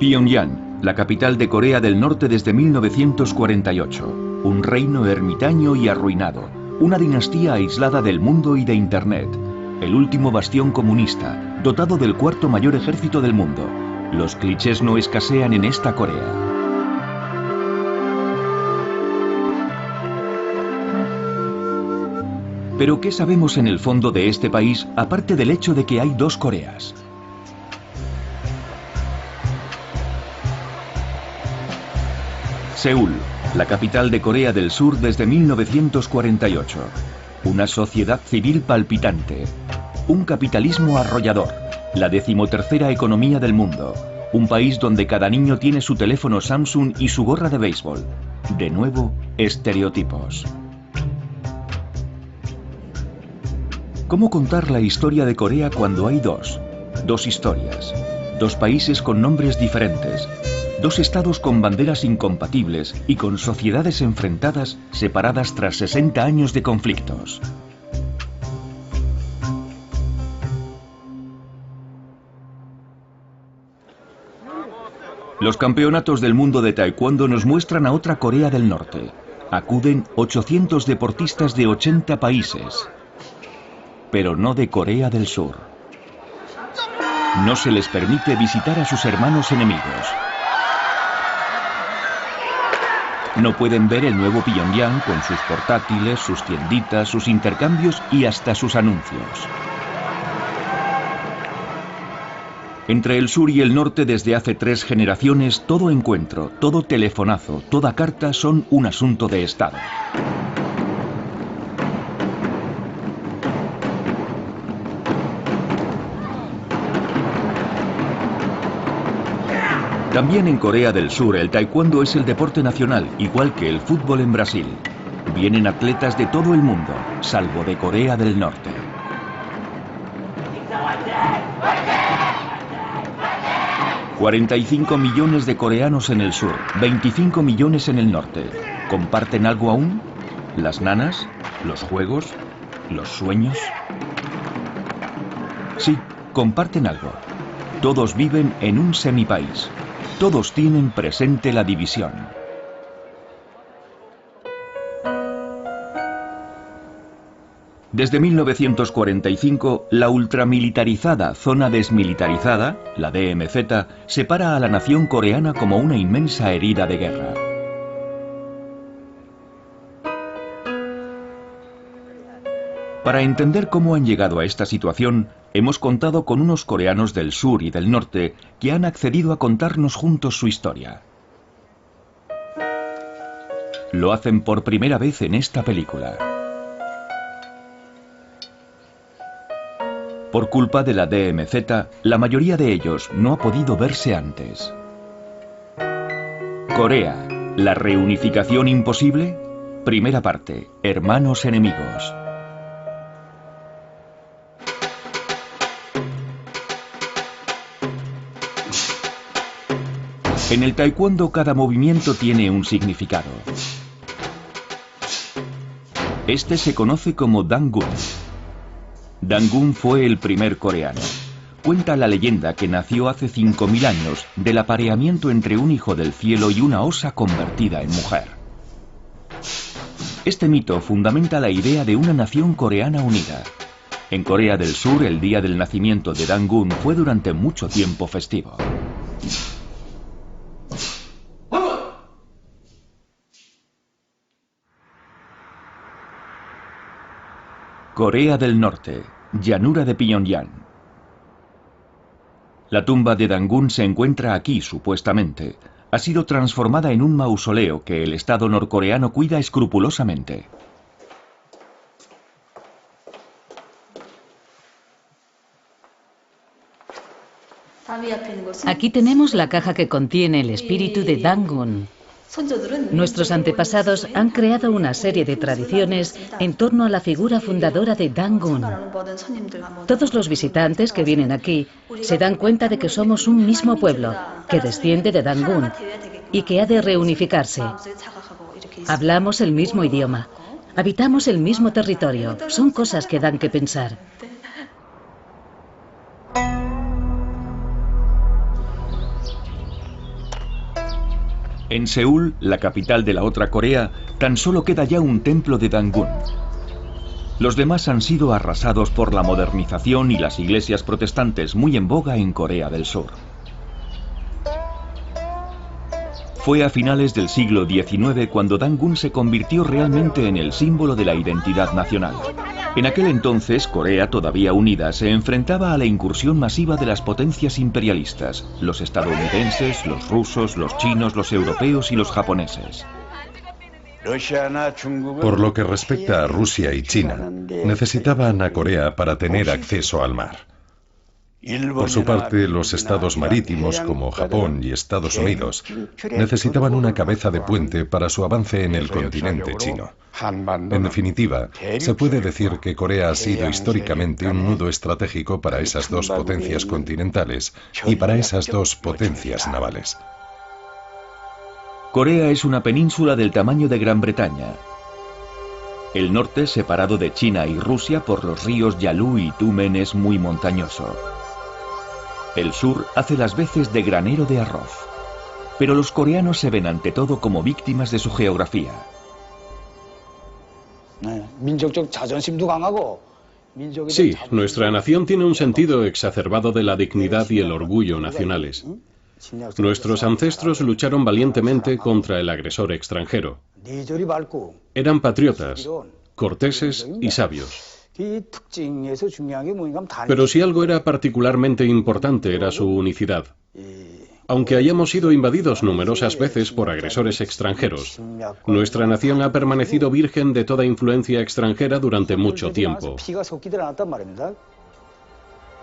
Pyongyang, la capital de Corea del Norte desde 1948. Un reino ermitaño y arruinado. Una dinastía aislada del mundo y de Internet. El último bastión comunista, dotado del cuarto mayor ejército del mundo. Los clichés no escasean en esta Corea. Pero ¿qué sabemos en el fondo de este país, aparte del hecho de que hay dos Coreas? Seúl, la capital de Corea del Sur desde 1948. Una sociedad civil palpitante. Un capitalismo arrollador. La 13ª economía del mundo. Un país donde cada niño tiene su teléfono Samsung y su gorra de béisbol. De nuevo, estereotipos. ¿Cómo contar la historia de Corea cuando hay dos historias? Dos países con nombres diferentes. Dos estados con banderas incompatibles y con sociedades enfrentadas, separadas tras 60 años de conflictos. Los campeonatos del mundo de taekwondo nos muestran a otra Corea del Norte. Acuden 800 deportistas de 80 países. Pero no de Corea del Sur. No se les permite visitar a sus hermanos enemigos. No pueden ver el nuevo Pyongyang con sus portátiles, sus tienditas, sus intercambios y hasta sus anuncios. Entre el sur y el norte desde hace 3 generaciones, todo encuentro, todo telefonazo, toda carta son un asunto de Estado. También en Corea del Sur el taekwondo es el deporte nacional, igual que el fútbol en Brasil. Vienen atletas de todo el mundo, salvo de Corea del Norte. $45 millones de coreanos en el sur, 25 millones en el norte. ¿Comparten algo aún? ¿Las nanas? ¿Los juegos? ¿Los sueños? Sí, comparten algo. Todos viven en un semipaís. Todos tienen presente la división. Desde 1945, la ultramilitarizada zona desmilitarizada, la DMZ, separa a la nación coreana como una inmensa herida de guerra. Para entender cómo han llegado a esta situación, hemos contado con unos coreanos del sur y del norte que han accedido a contarnos juntos su historia. Lo hacen por primera vez en esta película. Por culpa de la DMZ, la mayoría de ellos no ha podido verse antes. Corea, ¿la reunificación imposible? Primera parte, hermanos enemigos. En el taekwondo cada movimiento tiene un significado. Este se conoce como Dangun. Dangun fue el primer coreano. Cuenta la leyenda que nació hace 5000 años del apareamiento entre un hijo del cielo y una osa convertida en mujer. Este mito fundamenta la idea de una nación coreana unida. En Corea del Sur el día del nacimiento de Dangun fue durante mucho tiempo festivo. Corea del Norte, llanura de Pyongyang. La tumba de Dangun se encuentra aquí, supuestamente. Ha sido transformada en un mausoleo que el Estado norcoreano cuida escrupulosamente. Aquí tenemos la caja que contiene el espíritu de Dangun. Nuestros antepasados han creado una serie de tradiciones en torno a la figura fundadora de Dangun. Todos los visitantes que vienen aquí se dan cuenta de que somos un mismo pueblo, que desciende de Dangun y que ha de reunificarse. Hablamos el mismo idioma, habitamos el mismo territorio, son cosas que dan que pensar. En Seúl, la capital de la otra Corea, tan solo queda ya un templo de Dangun. Los demás han sido arrasados por la modernización y las iglesias protestantes muy en boga en Corea del Sur. Fue a finales del siglo XIX cuando Dangun se convirtió realmente en el símbolo de la identidad nacional. En aquel entonces, Corea todavía unida se enfrentaba a la incursión masiva de las potencias imperialistas, los estadounidenses, los rusos, los chinos, los europeos y los japoneses. Por lo que respecta a Rusia y China, necesitaban a Corea para tener acceso al mar. Por su parte, los estados marítimos como Japón y Estados Unidos necesitaban una cabeza de puente para su avance en el continente chino. En definitiva, se puede decir que Corea ha sido históricamente un nudo estratégico para esas dos potencias continentales y para esas dos potencias navales. Corea es una península del tamaño de Gran Bretaña. El norte, separado de China y Rusia por los ríos Yalu y Tumen, es muy montañoso. El sur hace las veces de granero de arroz. Pero los coreanos se ven ante todo como víctimas de su geografía. Sí, nuestra nación tiene un sentido exacerbado de la dignidad y el orgullo nacionales. Nuestros ancestros lucharon valientemente contra el agresor extranjero. Eran patriotas, corteses y sabios. Pero si algo era particularmente importante era su unicidad. Aunque hayamos sido invadidos numerosas veces por agresores extranjeros, nuestra nación ha permanecido virgen de toda influencia extranjera durante mucho tiempo.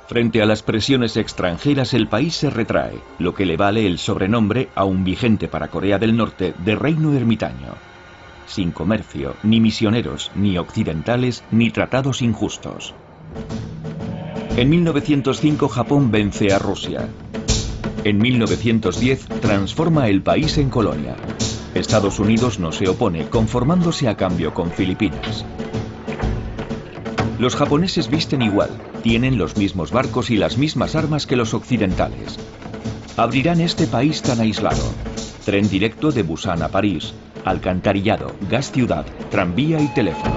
Frente a las presiones extranjeras, el país se retrae, lo que le vale el sobrenombre, aún vigente para Corea del Norte, de reino ermitaño. Sin comercio, ni misioneros, ni occidentales, ni tratados injustos. En 1905 Japón vence a Rusia. En 1910 transforma el país en colonia. Estados Unidos no se opone, conformándose a cambio con Filipinas. Los japoneses visten igual, tienen los mismos barcos y las mismas armas que los occidentales. Abrirán este país tan aislado. Tren directo de Busan a París, alcantarillado, gas ciudad, tranvía y teléfono.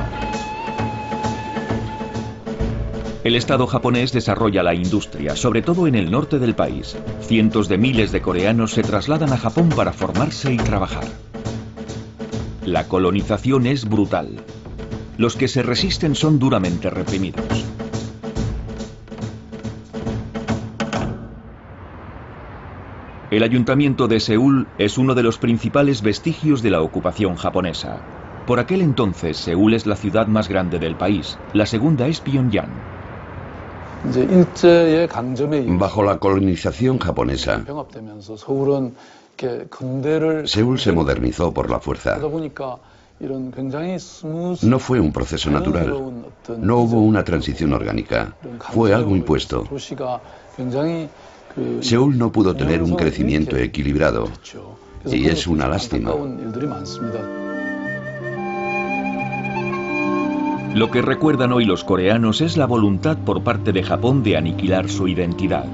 El Estado japonés desarrolla la industria, sobre todo en el norte del país. Cientos de miles de coreanos se trasladan a Japón para formarse y trabajar. La colonización es brutal. Los que se resisten son duramente reprimidos. El ayuntamiento de Seúl es uno de los principales vestigios de la ocupación japonesa. Por aquel entonces, Seúl es la ciudad más grande del país. La segunda es Pyongyang. Bajo la colonización japonesa, Seúl se modernizó por la fuerza. No fue un proceso natural. No hubo una transición orgánica. Fue algo impuesto. Seúl no pudo tener un crecimiento equilibrado, y es una lástima. Lo que recuerdan hoy los coreanos es la voluntad por parte de Japón de aniquilar su identidad.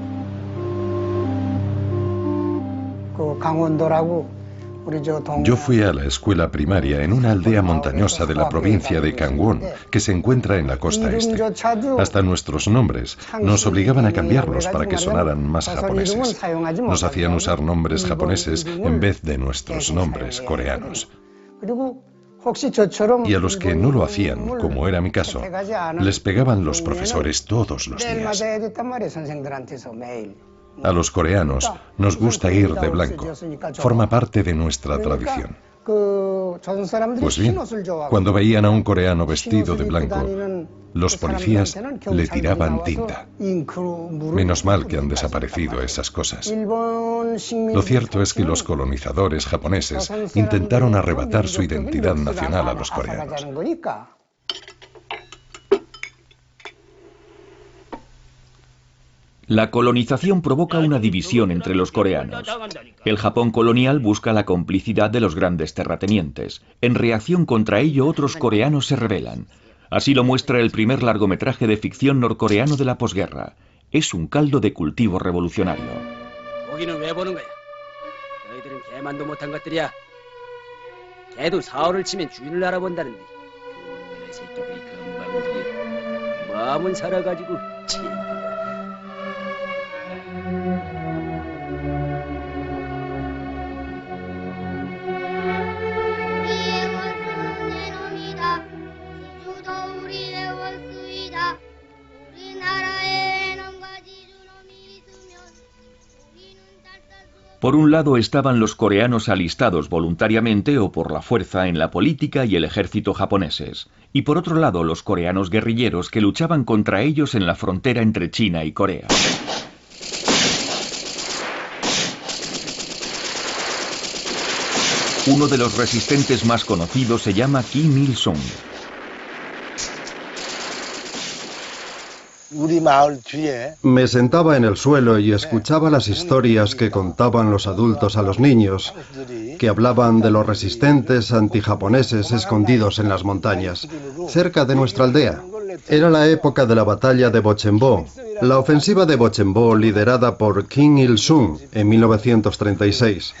Yo fui a la escuela primaria en una aldea montañosa de la provincia de Gangwon, que se encuentra en la costa este. Hasta nuestros nombres nos obligaban a cambiarlos para que sonaran más japoneses. Nos hacían usar nombres japoneses en vez de nuestros nombres coreanos. Y a los que no lo hacían, como era mi caso, les pegaban los profesores todos los días. A los coreanos nos gusta ir de blanco. Forma parte de nuestra tradición. Pues bien, cuando veían a un coreano vestido de blanco, los policías le tiraban tinta. Menos mal que han desaparecido esas cosas. Lo cierto es que los colonizadores japoneses intentaron arrebatar su identidad nacional a los coreanos. La colonización provoca una división entre los coreanos. El Japón colonial busca la complicidad de los grandes terratenientes. En reacción contra ello, otros coreanos se rebelan. Así lo muestra el primer largometraje de ficción norcoreano de la posguerra. Es un caldo de cultivo revolucionario. 너희들은 개만도 못한 것들이야. 개도 사흘을 치면 주인을 알아본다는데. 내 새끼들이 건방지게 마음은 살아가지고 치. Por un lado estaban los coreanos alistados voluntariamente o por la fuerza en la política y el ejército japoneses, y por otro lado los coreanos guerrilleros que luchaban contra ellos en la frontera entre China y Corea. Uno de los resistentes más conocidos se llama Kim Il-sung. Me sentaba en el suelo y escuchaba las historias que contaban los adultos a los niños, que hablaban de los resistentes antijaponeses escondidos en las montañas, cerca de nuestra aldea. Era la época de la batalla de Bochembo, la ofensiva de Bochembo liderada por Kim Il-sung en 1936.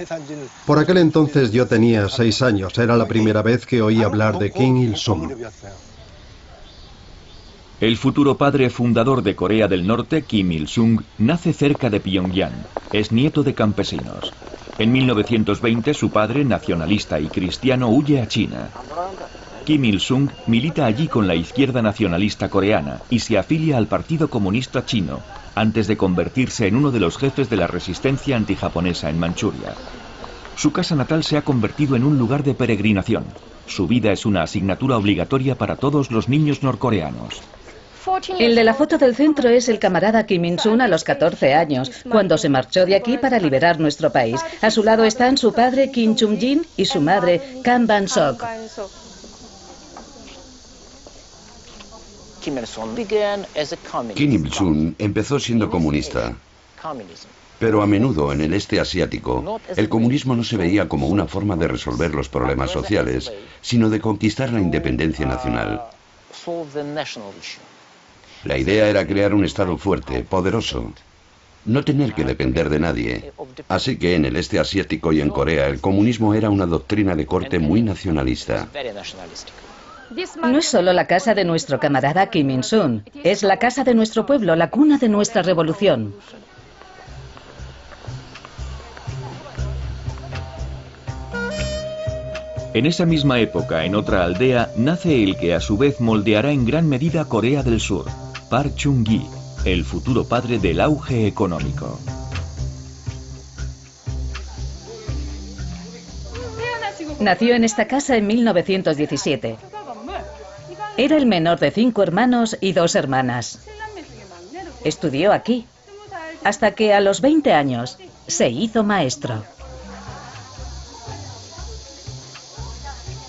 Por aquel entonces yo tenía 6 años, era la primera vez que oí hablar de Kim Il-sung. El futuro padre fundador de Corea del Norte, Kim Il-sung, nace cerca de Pyongyang. Es nieto de campesinos. En 1920 su padre, nacionalista y cristiano, huye a China. Kim Il-sung milita allí con la izquierda nacionalista coreana y se afilia al Partido Comunista Chino, antes de convertirse en uno de los jefes de la resistencia antijaponesa en Manchuria. Su casa natal se ha convertido en un lugar de peregrinación. Su vida es una asignatura obligatoria para todos los niños norcoreanos. El de la foto del centro es el camarada Kim Il-sung a los 14 años, cuando se marchó de aquí para liberar nuestro país. A su lado están su padre Kim Chung-jin y su madre Kam Ban-sok. Kim Il-sung empezó siendo comunista, pero a menudo en el este asiático el comunismo no se veía como una forma de resolver los problemas sociales, sino de conquistar la independencia nacional. La idea era crear un Estado fuerte, poderoso, no tener que depender de nadie. Así que en el este asiático y en Corea el comunismo era una doctrina de corte muy nacionalista. No es solo la casa de nuestro camarada Kim Il-sung, es la casa de nuestro pueblo, la cuna de nuestra revolución. En esa misma época, en otra aldea, nace el que a su vez moldeará en gran medida Corea del Sur, Park Chung-gi, el futuro padre del auge económico. Nació en esta casa en 1917. Era el menor de 5 hermanos y 2 hermanas. Estudió aquí, hasta que a los 20 años se hizo maestro.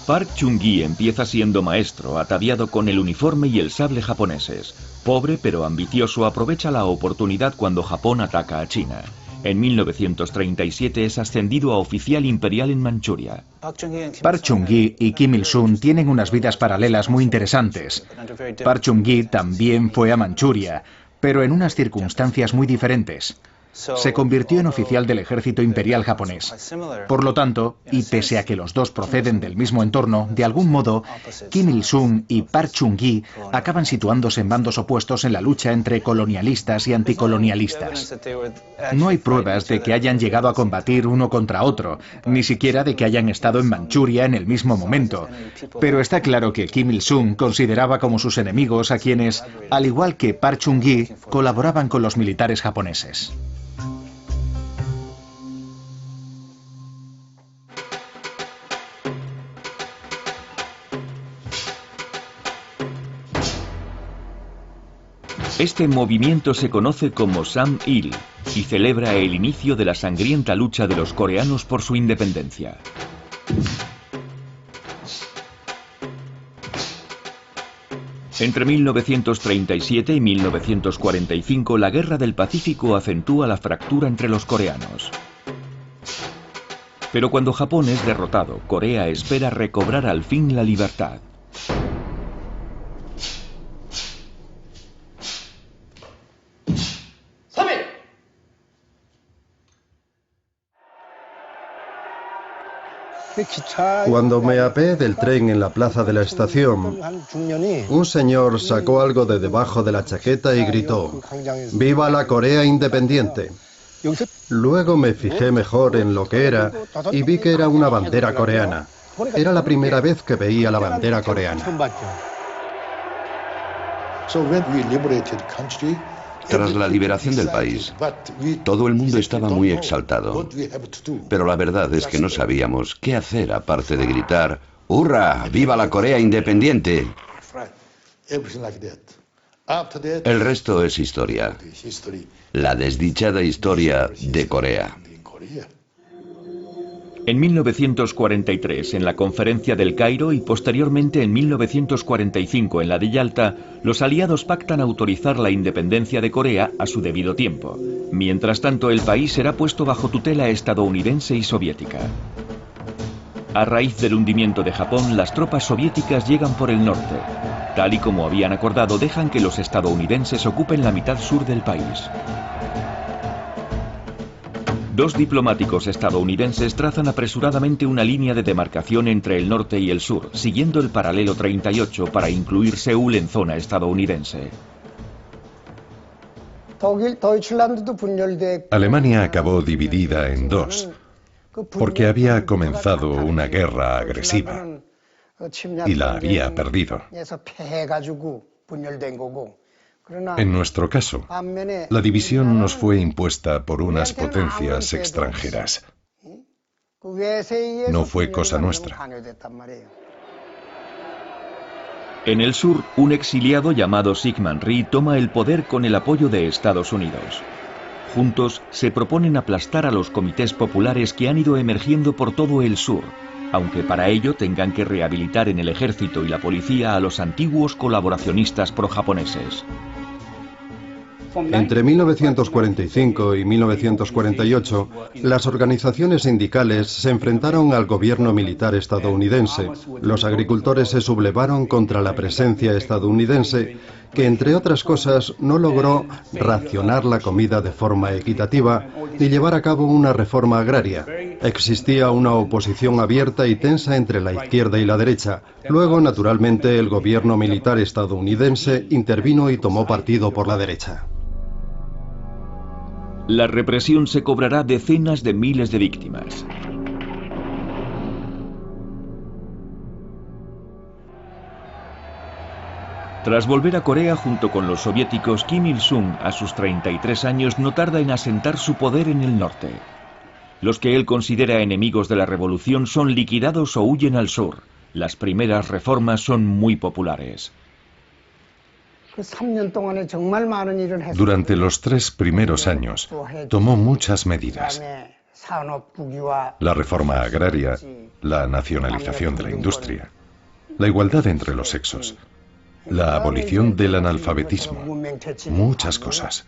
Park Chung-gi empieza siendo maestro, ataviado con el uniforme y el sable japoneses. Pobre pero ambicioso, aprovecha la oportunidad cuando Japón ataca a China. En 1937 es ascendido a oficial imperial en Manchuria. Park Chung-gi y Kim Il-sung tienen unas vidas paralelas muy interesantes. Park Chung-gi también fue a Manchuria, pero en unas circunstancias muy diferentes. Se convirtió en oficial del ejército imperial japonés. Por lo tanto, y pese a que los dos proceden del mismo entorno, de algún modo, Kim Il-sung y Park Chung-gi acaban situándose en bandos opuestos en la lucha entre colonialistas y anticolonialistas. No hay pruebas de que hayan llegado a combatir uno contra otro, ni siquiera de que hayan estado en Manchuria en el mismo momento. Pero está claro que Kim Il-sung consideraba como sus enemigos a quienes, al igual que Park Chung-gi, colaboraban con los militares japoneses. Este movimiento se conoce como Sam-il y celebra el inicio de la sangrienta lucha de los coreanos por su independencia. Entre 1937 y 1945, la Guerra del Pacífico acentúa la fractura entre los coreanos. Pero cuando Japón es derrotado, Corea espera recobrar al fin la libertad. Cuando me apeé del tren en la plaza de la estación, un señor sacó algo de debajo de la chaqueta y gritó: ¡Viva la Corea independiente! Luego me fijé mejor en lo que era y vi que era una bandera coreana. Era la primera vez que veía la bandera coreana. Tras la liberación del país, todo el mundo estaba muy exaltado. Pero la verdad es que no sabíamos qué hacer aparte de gritar: ¡Hurra! ¡Viva la Corea independiente! El resto es historia. La desdichada historia de Corea. En 1943, en la Conferencia del Cairo y posteriormente en 1945 en la de Yalta, los aliados pactan autorizar la independencia de Corea a su debido tiempo. Mientras tanto, el país será puesto bajo tutela estadounidense y soviética. A raíz del hundimiento de Japón, las tropas soviéticas llegan por el norte. Tal y como habían acordado, dejan que los estadounidenses ocupen la mitad sur del país. Dos diplomáticos estadounidenses trazan apresuradamente una línea de demarcación entre el norte y el sur, siguiendo el paralelo 38 para incluir Seúl en zona estadounidense. Alemania acabó dividida en dos, porque había comenzado una guerra agresiva y la había perdido. En nuestro caso, la división nos fue impuesta por unas potencias extranjeras. No fue cosa nuestra. En el sur, un exiliado llamado Syngman Rhee toma el poder con el apoyo de Estados Unidos. Juntos se proponen aplastar a los comités populares que han ido emergiendo por todo el sur, aunque para ello tengan que rehabilitar en el ejército y la policía a los antiguos colaboracionistas pro-japoneses. Entre 1945 y 1948, las organizaciones sindicales se enfrentaron al gobierno militar estadounidense. Los agricultores se sublevaron contra la presencia estadounidense, que entre otras cosas no logró racionar la comida de forma equitativa ni llevar a cabo una reforma agraria. Existía una oposición abierta y tensa entre la izquierda y la derecha. Luego, naturalmente, el gobierno militar estadounidense intervino y tomó partido por la derecha. La represión se cobrará decenas de miles de víctimas. Tras volver a Corea junto con los soviéticos, Kim Il-sung, a sus 33 años, no tarda en asentar su poder en el norte. Los que él considera enemigos de la revolución son liquidados o huyen al sur. Las primeras reformas son muy populares. Durante los 3 primeros años, tomó muchas medidas. La reforma agraria, la nacionalización de la industria, la igualdad entre los sexos, la abolición del analfabetismo, muchas cosas.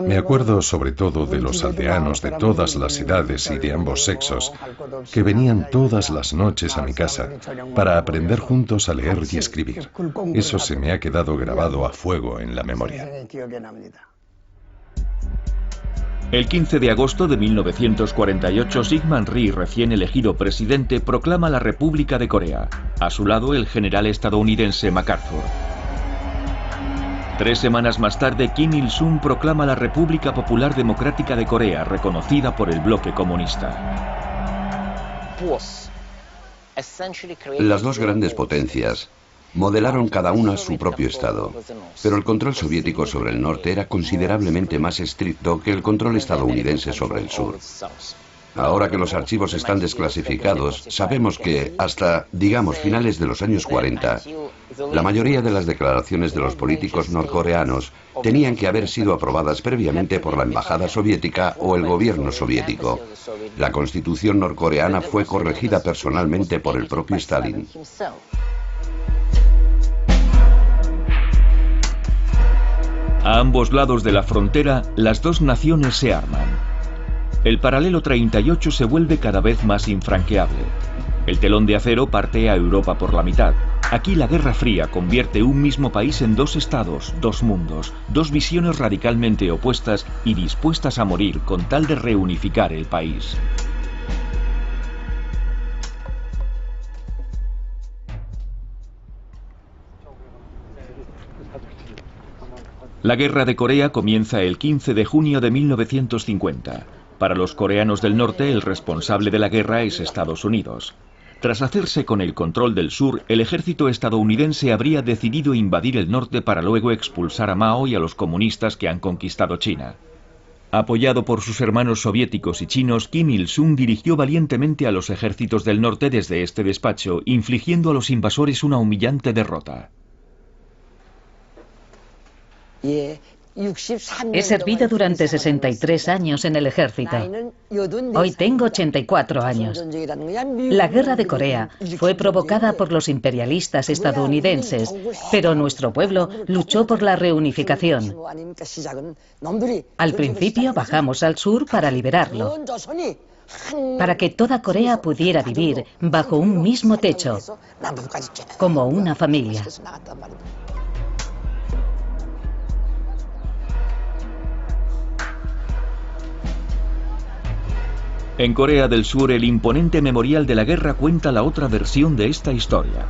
Me acuerdo sobre todo de los aldeanos de todas las edades y de ambos sexos que venían todas las noches a mi casa para aprender juntos a leer y escribir. Eso se me ha quedado grabado a fuego en la memoria. El 15 de agosto de 1948, Syngman Rhee, recién elegido presidente, proclama la República de Corea. A su lado, el general estadounidense MacArthur. 3 semanas más tarde, Kim Il-sung proclama la República Popular Democrática de Corea, reconocida por el bloque comunista. Las dos grandes potencias modelaron cada una su propio estado, pero el control soviético sobre el norte era considerablemente más estricto que el control estadounidense sobre el sur. Ahora que los archivos están desclasificados, sabemos que hasta, digamos, finales de los años 40, la mayoría de las declaraciones de los políticos norcoreanos tenían que haber sido aprobadas previamente por la embajada soviética o el gobierno soviético. La constitución norcoreana fue corregida personalmente por el propio Stalin. A ambos lados de la frontera, las dos naciones se arman. El paralelo 38 se vuelve cada vez más infranqueable. El telón de acero parte a Europa por la mitad. Aquí la Guerra Fría convierte un mismo país en 2 estados, 2 mundos, 2 visiones radicalmente opuestas y dispuestas a morir con tal de reunificar el país. La Guerra de Corea comienza el 15 de junio de 1950. Para los coreanos del norte, el responsable de la guerra es Estados Unidos. Tras hacerse con el control del sur, el ejército estadounidense habría decidido invadir el norte para luego expulsar a Mao y a los comunistas que han conquistado China. Apoyado por sus hermanos soviéticos y chinos, Kim Il-sung dirigió valientemente a los ejércitos del norte desde este despacho, infligiendo a los invasores una humillante derrota. He servido durante 63 años en el ejército. Hoy tengo 84 años. La Guerra de Corea fue provocada por los imperialistas estadounidenses, pero nuestro pueblo luchó por la reunificación. Al principio bajamos al sur para liberarlo, para que toda Corea pudiera vivir bajo un mismo techo, como una familia. En Corea del Sur, el imponente memorial de la guerra cuenta la otra versión de esta historia.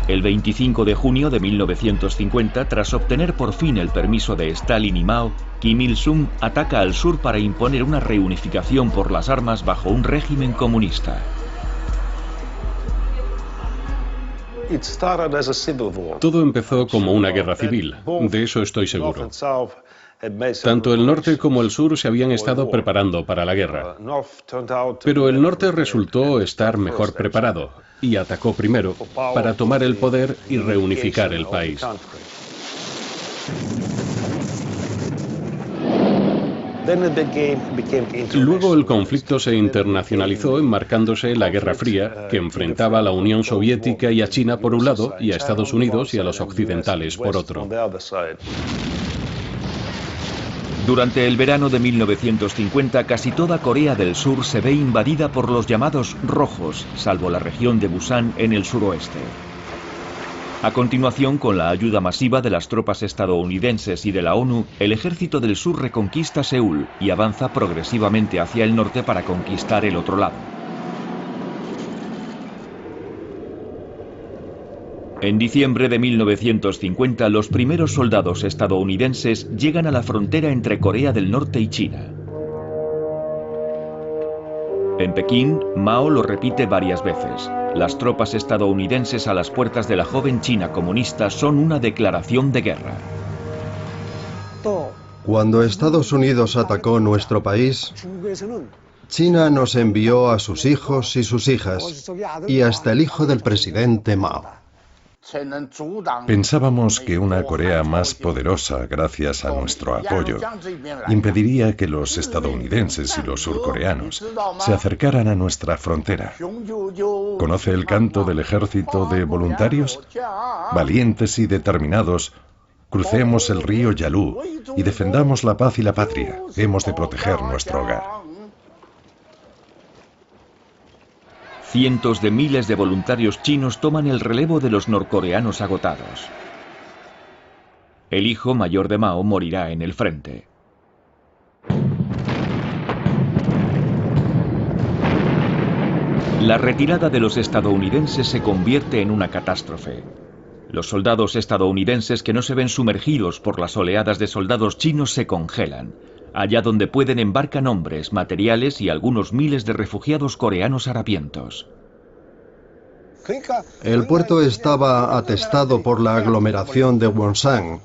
El 25 de junio de 1950, tras obtener por fin el permiso de Stalin y Mao, Kim Il-sung ataca al sur para imponer una reunificación por las armas bajo un régimen comunista. Todo empezó como una guerra civil, de eso estoy seguro. Tanto el norte como el sur se habían estado preparando para la guerra. Pero el norte resultó estar mejor preparado y atacó primero para tomar el poder y reunificar el país. Luego el conflicto se internacionalizó enmarcándose la Guerra Fría, que enfrentaba a la Unión Soviética y a China por un lado y a Estados Unidos y a los occidentales por otro. Durante el verano de 1950, casi toda Corea del Sur se ve invadida por los llamados rojos, salvo la región de Busan en el suroeste. A continuación, con la ayuda masiva de las tropas estadounidenses y de la ONU, el ejército del sur reconquista Seúl y avanza progresivamente hacia el norte para conquistar el otro lado. En diciembre de 1950, los primeros soldados estadounidenses llegan a la frontera entre Corea del Norte y China. En Pekín, Mao lo repite varias veces. Las tropas estadounidenses a las puertas de la joven China comunista son una declaración de guerra. Cuando Estados Unidos atacó nuestro país, China nos envió a sus hijos y sus hijas, y hasta el hijo del presidente Mao. Pensábamos que una Corea más poderosa, gracias a nuestro apoyo, impediría que los estadounidenses y los surcoreanos se acercaran a nuestra frontera. ¿Conoce el canto del ejército de voluntarios? Valientes y determinados, crucemos el río Yalu y defendamos la paz y la patria. Hemos de proteger nuestro hogar. Cientos de miles de voluntarios chinos toman el relevo de los norcoreanos agotados. El hijo mayor de Mao morirá en el frente. La retirada de los estadounidenses se convierte en una catástrofe. Los soldados estadounidenses que no se ven sumergidos por las oleadas de soldados chinos se congelan. Allá donde pueden embarcan hombres, materiales y algunos miles de refugiados coreanos harapientos. El puerto estaba atestado por la aglomeración de Wonsan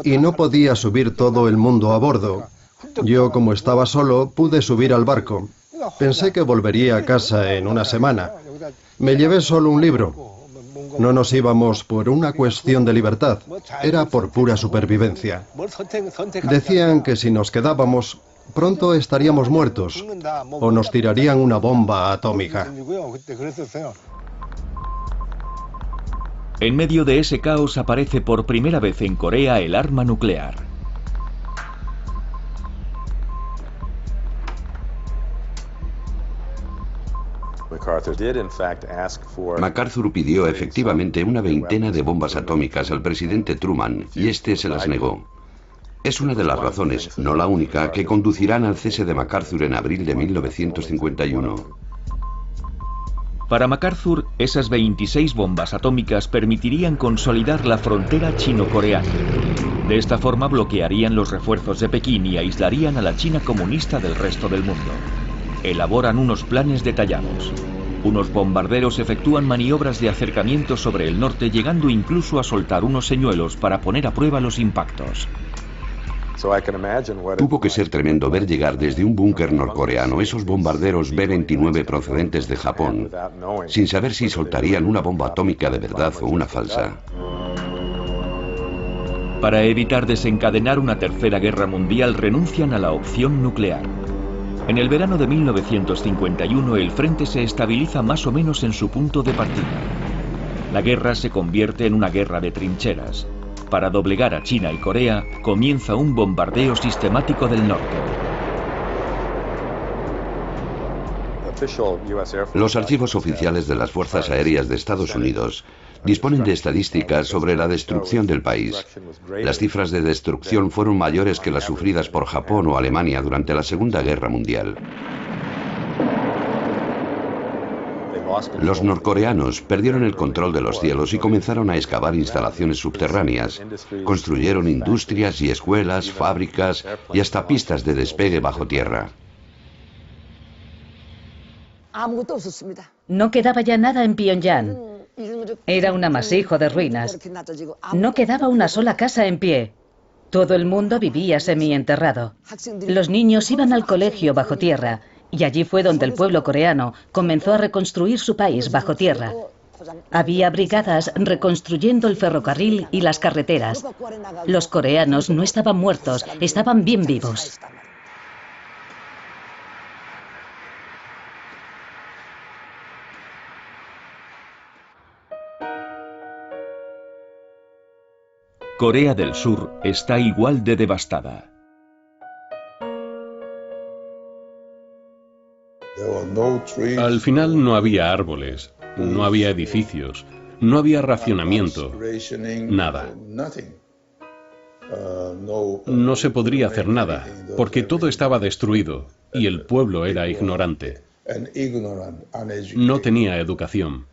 y no podía subir todo el mundo a bordo. Yo, como estaba solo, pude subir al barco. Pensé que volvería a casa en una semana. Me llevé solo un libro. No nos íbamos por una cuestión de libertad, era por pura supervivencia. Decían que si nos quedábamos, pronto estaríamos muertos o nos tirarían una bomba atómica. En medio de ese caos aparece por primera vez en Corea el arma nuclear. MacArthur pidió efectivamente una veintena de bombas atómicas al presidente Truman y este se las negó. Es una de las razones, no la única, que conducirán al cese de MacArthur en abril de 1951. Para MacArthur, esas 26 bombas atómicas permitirían consolidar la frontera chino-coreana. De esta forma bloquearían los refuerzos de Pekín y aislarían a la China comunista del resto del mundo. Elaboran unos planes detallados. Unos bombarderos efectúan maniobras de acercamiento sobre el norte, llegando incluso a soltar unos señuelos para poner a prueba los impactos. Tuvo que ser tremendo ver llegar desde un búnker norcoreano esos bombarderos B-29 procedentes de Japón, sin saber si soltarían una bomba atómica de verdad o una falsa. Para evitar desencadenar una tercera guerra mundial, renuncian a la opción nuclear. En el verano de 1951, el frente se estabiliza más o menos en su punto de partida. La guerra se convierte en una guerra de trincheras. Para doblegar a China y Corea, comienza un bombardeo sistemático del norte. Los archivos oficiales de las Fuerzas Aéreas de Estados Unidos disponen de estadísticas sobre la destrucción del país. Las cifras de destrucción fueron mayores que las sufridas por Japón o Alemania durante la Segunda Guerra Mundial. Los norcoreanos perdieron el control de los cielos y comenzaron a excavar instalaciones subterráneas. Construyeron industrias y escuelas, fábricas y hasta pistas de despegue bajo tierra. No quedaba ya nada en Pyongyang. Era un amasijo de ruinas. No quedaba una sola casa en pie. Todo el mundo vivía semienterrado. Los niños iban al colegio bajo tierra. Y allí fue donde el pueblo coreano comenzó a reconstruir su país bajo tierra. Había brigadas reconstruyendo el ferrocarril y las carreteras. Los coreanos no estaban muertos, estaban bien vivos. Corea del Sur está igual de devastada. Al final no había árboles, no había edificios, no había racionamiento, nada. No se podría hacer nada, porque todo estaba destruido y el pueblo era ignorante. No tenía educación.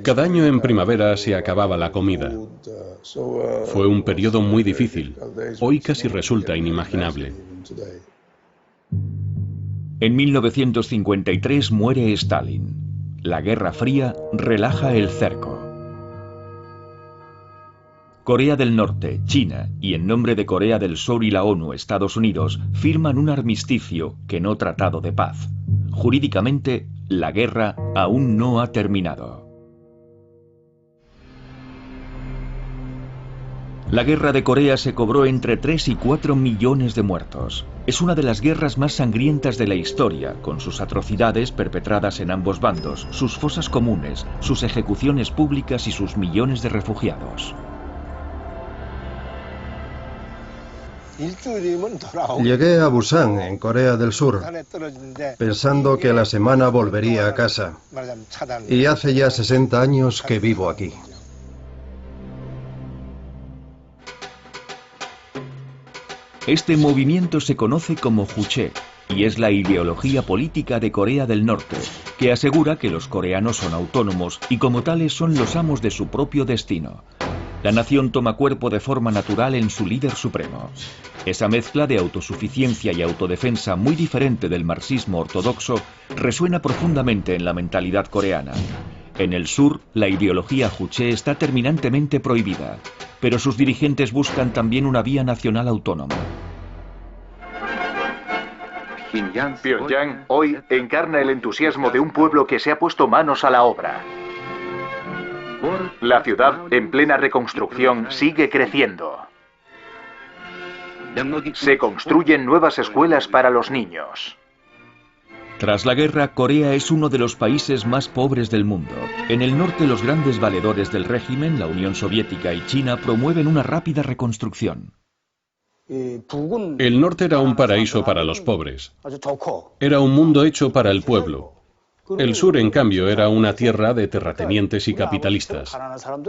Cada año en primavera se acababa la comida. Fue un periodo muy difícil. Hoy casi resulta inimaginable. En 1953 muere Stalin. La Guerra Fría relaja el cerco. Corea del Norte, China y en nombre de Corea del Sur y la ONU, Estados Unidos, firman un armisticio que no tratado de paz. Jurídicamente, la guerra aún no ha terminado. La guerra de Corea se cobró entre 3 y 4 millones de muertos. Es una de las guerras más sangrientas de la historia, con sus atrocidades perpetradas en ambos bandos, sus fosas comunes, sus ejecuciones públicas y sus millones de refugiados. Llegué a Busan, en Corea del Sur, pensando que a la semana volvería a casa. Y hace ya 60 años que vivo aquí. Este movimiento se conoce como Juche y es la ideología política de Corea del Norte, que asegura que los coreanos son autónomos y como tales son los amos de su propio destino. La nación toma cuerpo de forma natural en su líder supremo. Esa mezcla de autosuficiencia y autodefensa muy diferente del marxismo ortodoxo resuena profundamente en la mentalidad coreana. En el sur, la ideología Juche está terminantemente prohibida, pero sus dirigentes buscan también una vía nacional autónoma. Pyongyang hoy encarna el entusiasmo de un pueblo que se ha puesto manos a la obra. La ciudad, en plena reconstrucción, sigue creciendo. Se construyen nuevas escuelas para los niños. Tras la guerra, Corea es uno de los países más pobres del mundo. En el norte, los grandes valedores del régimen, la Unión Soviética y China, promueven una rápida reconstrucción. El norte era un paraíso para los pobres. Era un mundo hecho para el pueblo. El sur, en cambio, era una tierra de terratenientes y capitalistas.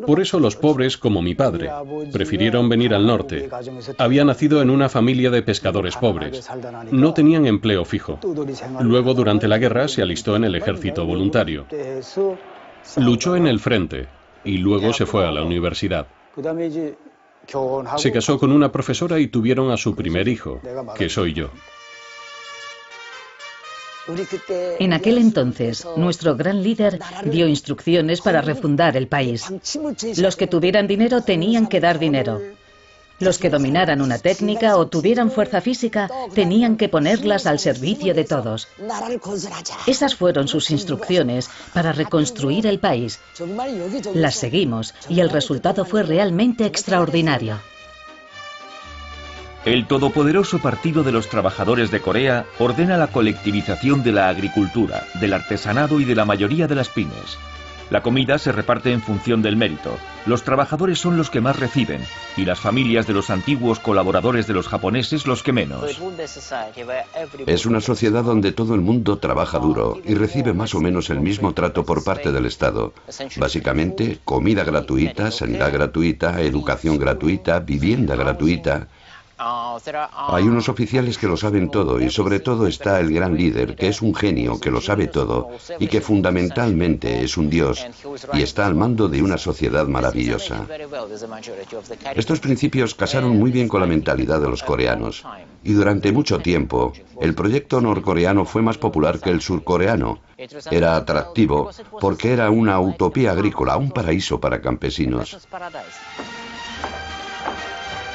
Por eso los pobres, como mi padre, prefirieron venir al norte. Había nacido en una familia de pescadores pobres. No tenían empleo fijo. Luego, durante la guerra, se alistó en el ejército voluntario. Luchó en el frente y luego se fue a la universidad. Se casó con una profesora y tuvieron a su primer hijo, que soy yo. En aquel entonces, nuestro gran líder dio instrucciones para refundar el país. Los que tuvieran dinero tenían que dar dinero. Los que dominaran una técnica o tuvieran fuerza física tenían que ponerlas al servicio de todos. Esas fueron sus instrucciones para reconstruir el país. Las seguimos y el resultado fue realmente extraordinario. El todopoderoso Partido de los Trabajadores de Corea ordena la colectivización de la agricultura, del artesanado y de la mayoría de las pymes. La comida se reparte en función del mérito. Los trabajadores son los que más reciben y las familias de los antiguos colaboradores de los japoneses los que menos. Es una sociedad donde todo el mundo trabaja duro y recibe más o menos el mismo trato por parte del Estado. Básicamente, comida gratuita, sanidad gratuita, educación gratuita, vivienda gratuita. Hay unos oficiales que lo saben todo y sobre todo está el gran líder, que es un genio, que lo sabe todo y que fundamentalmente es un dios y está al mando de una sociedad maravillosa. Estos principios casaron muy bien con la mentalidad de los coreanos y durante mucho tiempo el proyecto norcoreano fue más popular que el surcoreano. Era atractivo porque era una utopía agrícola, un paraíso para campesinos.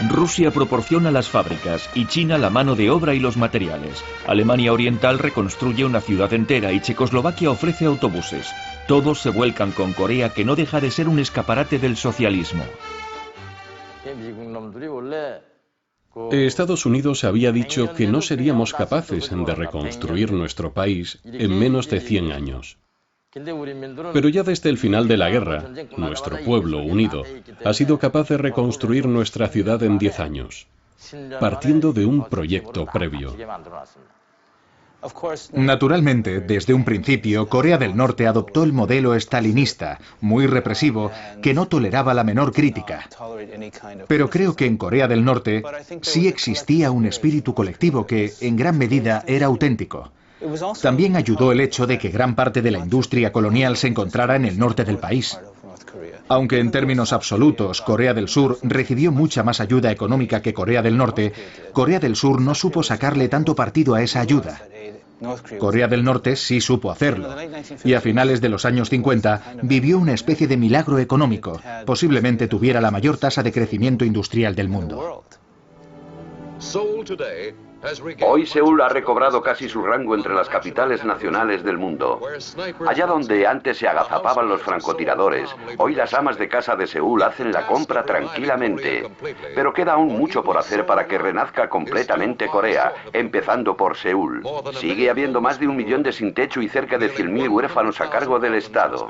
Rusia proporciona las fábricas y China la mano de obra y los materiales. Alemania Oriental reconstruye una ciudad entera y Checoslovaquia ofrece autobuses. Todos se vuelcan con Corea, que no deja de ser un escaparate del socialismo. Estados Unidos había dicho que no seríamos capaces de reconstruir nuestro país en menos de 100 años. Pero ya desde el final de la guerra, nuestro pueblo unido ha sido capaz de reconstruir nuestra ciudad en 10 años, partiendo de un proyecto previo. Naturalmente, desde un principio, Corea del Norte adoptó el modelo estalinista, muy represivo, que no toleraba la menor crítica. Pero creo que en Corea del Norte sí existía un espíritu colectivo que, en gran medida, era auténtico. También ayudó el hecho de que gran parte de la industria colonial se encontrara en el norte del país. Aunque en términos absolutos Corea del Sur recibió mucha más ayuda económica que Corea del Norte, Corea del Sur no supo sacarle tanto partido a esa ayuda. Corea del Norte sí supo hacerlo, y a finales de los años 50 vivió una especie de milagro económico, posiblemente tuviera la mayor tasa de crecimiento industrial del mundo. Hoy Seúl ha recobrado casi su rango entre las capitales nacionales del mundo. Allá donde antes se agazapaban los francotiradores, hoy las amas de casa de Seúl hacen la compra tranquilamente. Pero queda aún mucho por hacer para que renazca completamente Corea, empezando por Seúl. Sigue habiendo más de 1 millón de sin techo y cerca de 100.000 huérfanos a cargo del Estado.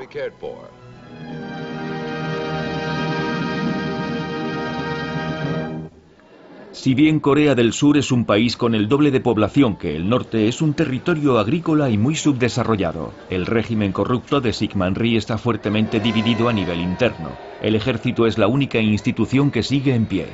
Si bien Corea del Sur es un país con el doble de población que el norte, es un territorio agrícola y muy subdesarrollado. El régimen corrupto de Syngman Rhee está fuertemente dividido a nivel interno. El ejército es la única institución que sigue en pie.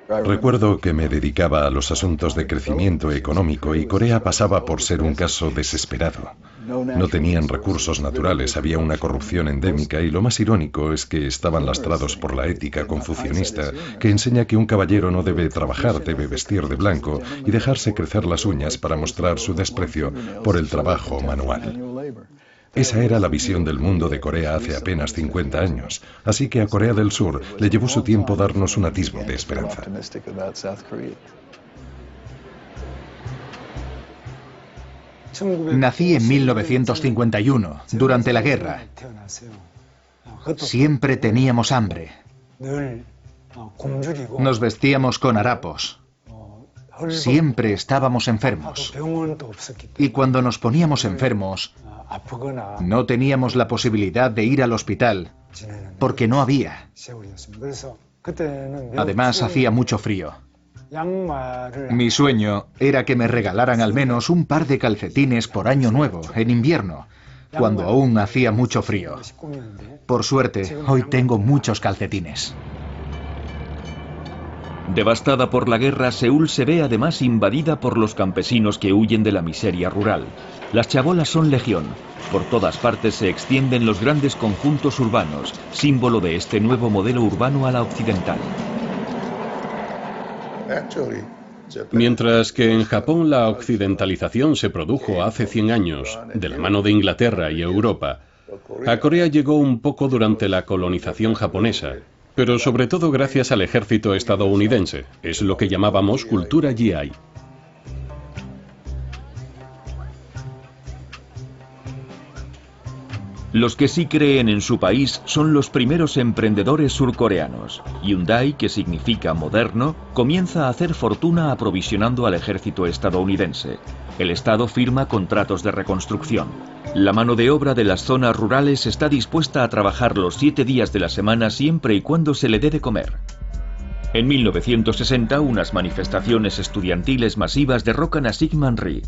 Recuerdo que me dedicaba a los asuntos de crecimiento económico y Corea pasaba por ser un caso desesperado. No tenían recursos naturales, había una corrupción endémica y lo más irónico es que estaban lastrados por la ética confucionista que enseña que un caballero no debe trabajar, debe vestir de blanco y dejarse crecer las uñas para mostrar su desprecio por el trabajo manual. Esa era la visión del mundo de Corea hace apenas 50 años, así que a Corea del Sur le llevó su tiempo darnos un atisbo de esperanza. Nací en 1951, durante la guerra. Siempre teníamos hambre. Nos vestíamos con harapos. Siempre estábamos enfermos. Y cuando nos poníamos enfermos, no teníamos la posibilidad de ir al hospital, porque no había. Además, hacía mucho frío. Mi sueño era que me regalaran al menos un par de calcetines por año nuevo, en invierno, cuando aún hacía mucho frío. Por suerte, hoy tengo muchos calcetines. Devastada por la guerra, Seúl se ve además invadida por los campesinos que huyen de la miseria rural. Las chabolas son legión. Por todas partes se extienden los grandes conjuntos urbanos, símbolo de este nuevo modelo urbano a la occidental. Mientras que en Japón la occidentalización se produjo hace 100 años, de la mano de Inglaterra y Europa, a Corea llegó un poco durante la colonización japonesa, pero sobre todo gracias al ejército estadounidense. Es lo que llamábamos cultura GI. Los que sí creen en su país son los primeros emprendedores surcoreanos. Hyundai, que significa moderno, comienza a hacer fortuna aprovisionando al ejército estadounidense. El Estado firma contratos de reconstrucción. La mano de obra de las zonas rurales está dispuesta a trabajar los 7 días de la semana siempre y cuando se le dé de comer. En 1960, unas manifestaciones estudiantiles masivas derrocan a Syngman Rhee.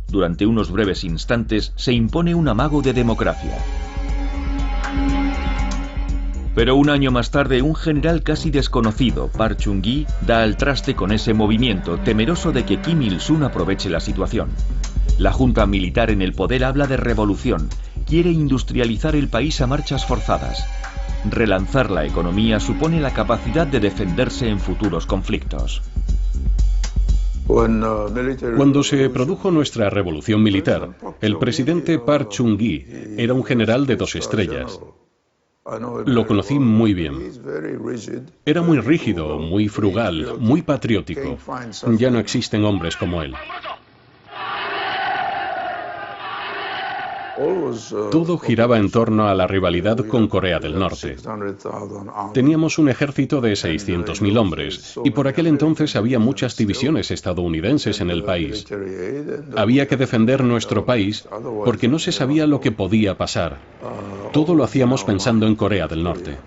Durante unos breves instantes se impone un amago de democracia. Pero un año más tarde, un general casi desconocido, Park Chung-hee, da al traste con ese movimiento, temeroso de que Kim Il-sung aproveche la situación. La junta militar en el poder habla de revolución, quiere industrializar el país a marchas forzadas. Relanzar la economía supone la capacidad de defenderse en futuros conflictos. Cuando se produjo nuestra revolución militar, el presidente Park Chung-hee era un general de 2 estrellas. Lo conocí muy bien. Era muy rígido, muy frugal, muy patriótico. Ya no existen hombres como él. Todo giraba en torno a la rivalidad con Corea del Norte. Teníamos un ejército de 600.000 hombres, y por aquel entonces había muchas divisiones estadounidenses en el país. Había que defender nuestro país porque no se sabía lo que podía pasar. Todo lo hacíamos pensando en Corea del Norte.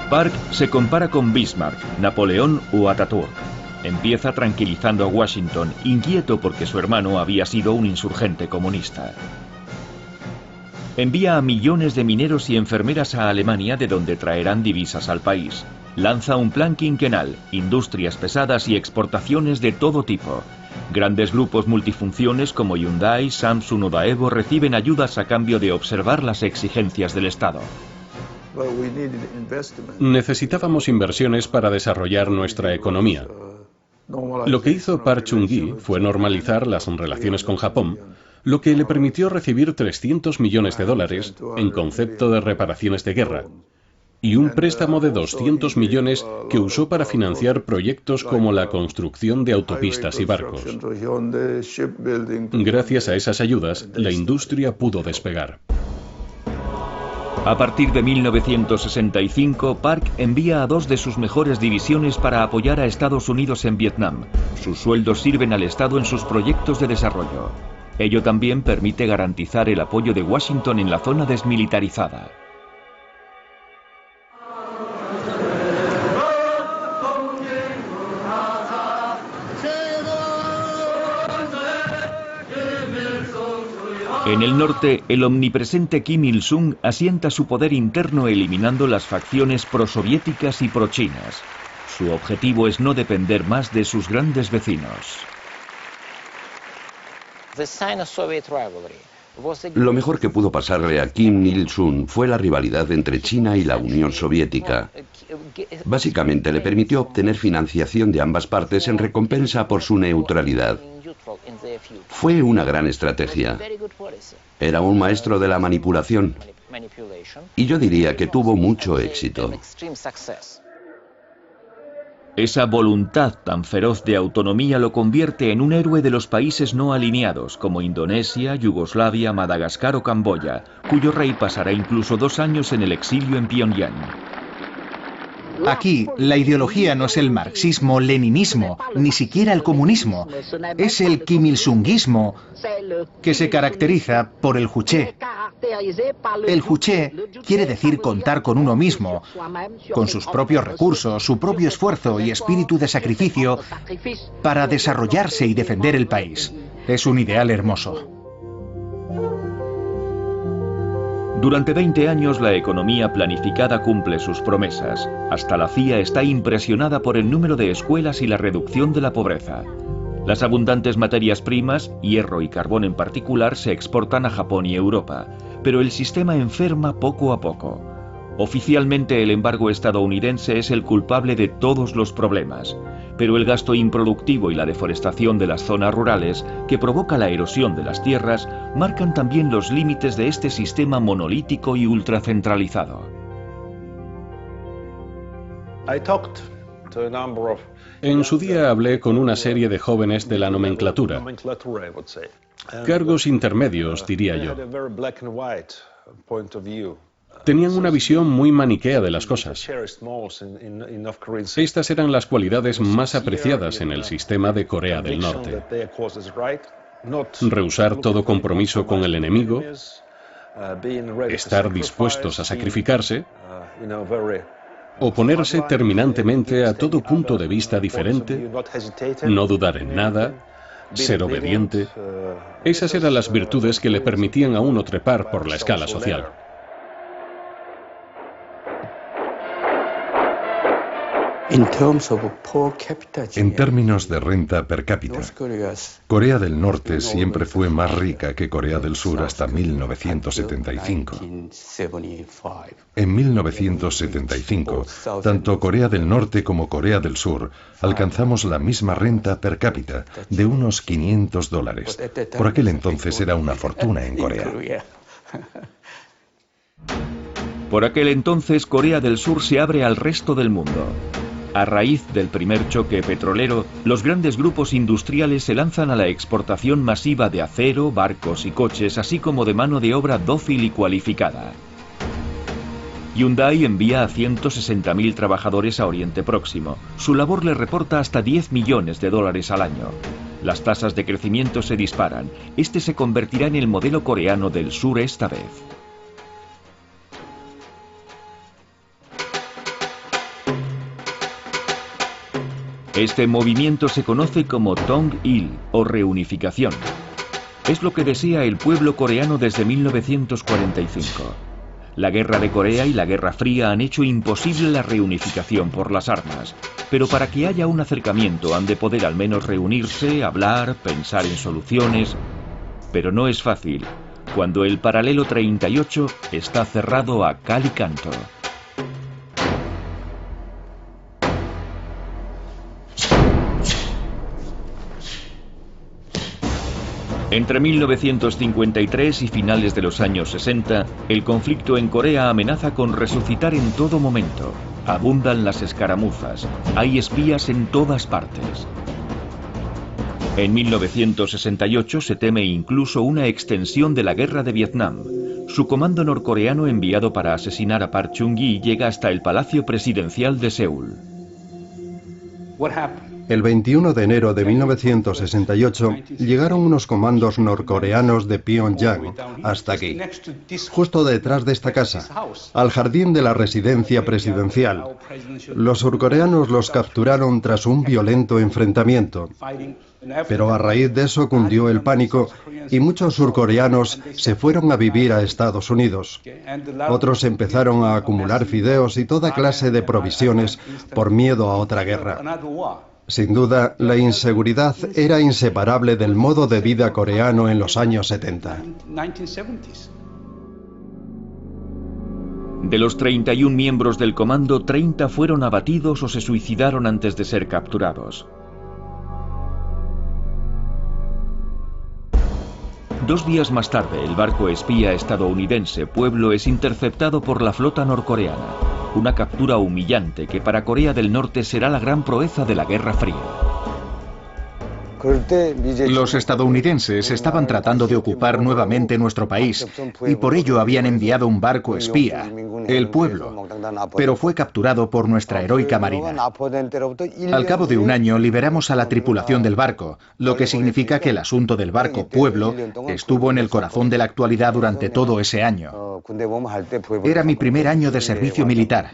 Park se compara con Bismarck, Napoleón o Ataturk. Empieza tranquilizando a Washington, inquieto porque su hermano había sido un insurgente comunista. Envía a millones de mineros y enfermeras a Alemania, de donde traerán divisas al país. Lanza un plan quinquenal, industrias pesadas y exportaciones de todo tipo. Grandes grupos multifunciones como Hyundai, Samsung o Daewoo reciben ayudas a cambio de observar las exigencias del Estado. Necesitábamos inversiones para desarrollar nuestra economía. Lo que hizo Park Chung-hee fue normalizar las relaciones con Japón, lo que le permitió recibir $300 millones en concepto de reparaciones de guerra, y un préstamo de 200 millones que usó para financiar proyectos como la construcción de autopistas y barcos. Gracias a esas ayudas, la industria pudo despegar. A partir de 1965, Park envía a 2 de sus mejores divisiones para apoyar a Estados Unidos en Vietnam. Sus sueldos sirven al Estado en sus proyectos de desarrollo. Ello también permite garantizar el apoyo de Washington en la zona desmilitarizada. En el norte, el omnipresente Kim Il-sung asienta su poder interno eliminando las facciones prosoviéticas y prochinas. Su objetivo es no depender más de sus grandes vecinos. Lo mejor que pudo pasarle a Kim Il-sung fue la rivalidad entre China y la Unión Soviética. Básicamente le permitió obtener financiación de ambas partes en recompensa por su neutralidad. Fue una gran estrategia. Era un maestro de la manipulación. Y yo diría que tuvo mucho éxito. Esa voluntad tan feroz de autonomía lo convierte en un héroe de los países no alineados, como Indonesia, Yugoslavia, Madagascar o Camboya, cuyo rey pasará incluso 2 años en el exilio en Pyongyang. Aquí, la ideología no es el marxismo-leninismo, ni siquiera el comunismo. Es el Kim Il-sungismo, que se caracteriza por el juche. El juche quiere decir contar con uno mismo, con sus propios recursos, su propio esfuerzo y espíritu de sacrificio para desarrollarse y defender el país. Es un ideal hermoso. Durante 20 años la economía planificada cumple sus promesas. Hasta la CIA está impresionada por el número de escuelas y la reducción de la pobreza. Las abundantes materias primas, hierro y carbón en particular, se exportan a Japón y Europa, pero el sistema enferma poco a poco. Oficialmente el embargo estadounidense es el culpable de todos los problemas, pero el gasto improductivo y la deforestación de las zonas rurales, que provoca la erosión de las tierras, marcan también los límites de este sistema monolítico y ultracentralizado. En su día hablé con una serie de jóvenes de la nomenclatura. Cargos intermedios, diría yo. Tenían una visión muy maniquea de las cosas. Estas eran las cualidades más apreciadas en el sistema de Corea del Norte. Rehusar todo compromiso con el enemigo, estar dispuestos a sacrificarse, oponerse terminantemente a todo punto de vista diferente, no dudar en nada, ser obediente. Esas eran las virtudes que le permitían a uno trepar por la escala social. En términos de renta per cápita, Corea del Norte siempre fue más rica que Corea del Sur hasta 1975. En 1975, tanto Corea del Norte como Corea del Sur alcanzamos la misma renta per cápita de unos $500. Por aquel entonces era una fortuna en Corea. Por aquel entonces Corea del Sur se abre al resto del mundo. A raíz del primer choque petrolero, los grandes grupos industriales se lanzan a la exportación masiva de acero, barcos y coches, así como de mano de obra dócil y cualificada. Hyundai envía a 160.000 trabajadores a Oriente Próximo. Su labor le reporta hasta $10 millones al año. Las tasas de crecimiento se disparan. Este se convertirá en el modelo coreano del sur esta vez. Este movimiento se conoce como Tong-il, o reunificación. Es lo que desea el pueblo coreano desde 1945. La Guerra de Corea y la Guerra Fría han hecho imposible la reunificación por las armas, pero para que haya un acercamiento han de poder al menos reunirse, hablar, pensar en soluciones. Pero no es fácil, cuando el paralelo 38 está cerrado a cal y canto. Entre 1953 y finales de los años 60, el conflicto en Corea amenaza con resucitar en todo momento. Abundan las escaramuzas, hay espías en todas partes. En 1968 se teme incluso una extensión de la guerra de Vietnam. Su comando norcoreano enviado para asesinar a Park Chung-hee llega hasta el Palacio Presidencial de Seúl. El 21 de enero de 1968 llegaron unos comandos norcoreanos de Pyongyang hasta aquí, justo detrás de esta casa, al jardín de la residencia presidencial. Los surcoreanos los capturaron tras un violento enfrentamiento, pero a raíz de eso cundió el pánico y muchos surcoreanos se fueron a vivir a Estados Unidos. Otros empezaron a acumular fideos y toda clase de provisiones por miedo a otra guerra. Sin duda, la inseguridad era inseparable del modo de vida coreano en los años 70. De los 31 miembros del comando, 30 fueron abatidos o se suicidaron antes de ser capturados. 2 días más tarde, el barco espía estadounidense Pueblo es interceptado por la flota norcoreana. Una captura humillante que para Corea del Norte será la gran proeza de la Guerra Fría. Los estadounidenses estaban tratando de ocupar nuevamente nuestro país y por ello habían enviado un barco espía, el Pueblo, pero fue capturado por nuestra heroica marina. Al cabo de un año liberamos a la tripulación del barco, lo que significa que el asunto del barco Pueblo estuvo en el corazón de la actualidad durante todo ese año. Era mi primer año de servicio militar.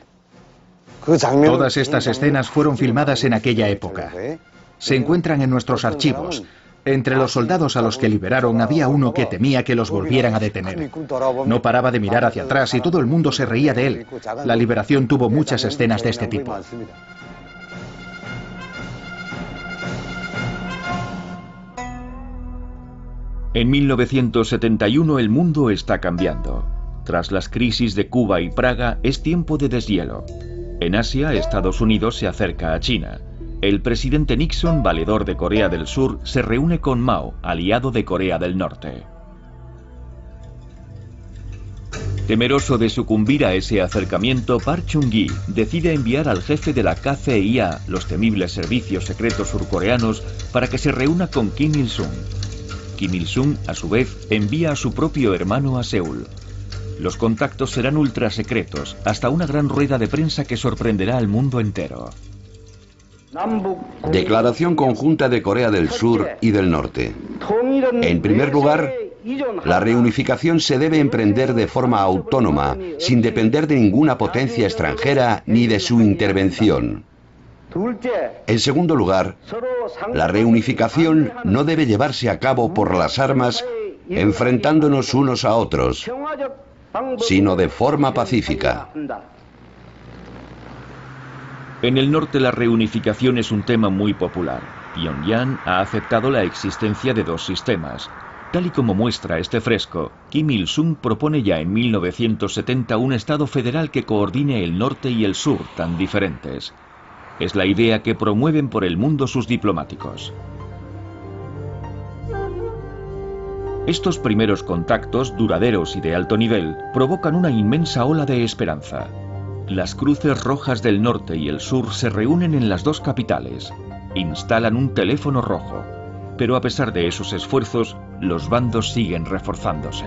Todas estas escenas fueron filmadas en aquella época. Se encuentran en nuestros archivos. Entre los soldados a los que liberaron había uno que temía que los volvieran a detener. No paraba de mirar hacia atrás y todo el mundo se reía de él. La liberación tuvo muchas escenas de este tipo. En 1971 el mundo está cambiando. Tras las crisis de Cuba y Praga es tiempo de deshielo. En Asia, Estados Unidos se acerca a China. El presidente Nixon, valedor de Corea del Sur, se reúne con Mao, aliado de Corea del Norte. Temeroso de sucumbir a ese acercamiento, Park Chung-hee decide enviar al jefe de la KCIA, los temibles servicios secretos surcoreanos, para que se reúna con Kim Il-sung. Kim Il-sung, a su vez, envía a su propio hermano a Seúl. Los contactos serán ultrasecretos, hasta una gran rueda de prensa que sorprenderá al mundo entero. Declaración conjunta de Corea del Sur y del Norte. En primer lugar, la reunificación se debe emprender de forma autónoma, sin depender de ninguna potencia extranjera ni de su intervención. En segundo lugar, la reunificación no debe llevarse a cabo por las armas, enfrentándonos unos a otros, sino de forma pacífica. En el norte la reunificación es un tema muy popular. Pyongyang ha aceptado la existencia de dos sistemas. Tal y como muestra este fresco, Kim Il-sung propone ya en 1970 un Estado federal que coordine el norte y el sur tan diferentes. Es la idea que promueven por el mundo sus diplomáticos. Estos primeros contactos, duraderos y de alto nivel, provocan una inmensa ola de esperanza. Las cruces rojas del norte y el sur se reúnen en las dos capitales. Instalan un teléfono rojo. Pero a pesar de esos esfuerzos, los bandos siguen reforzándose.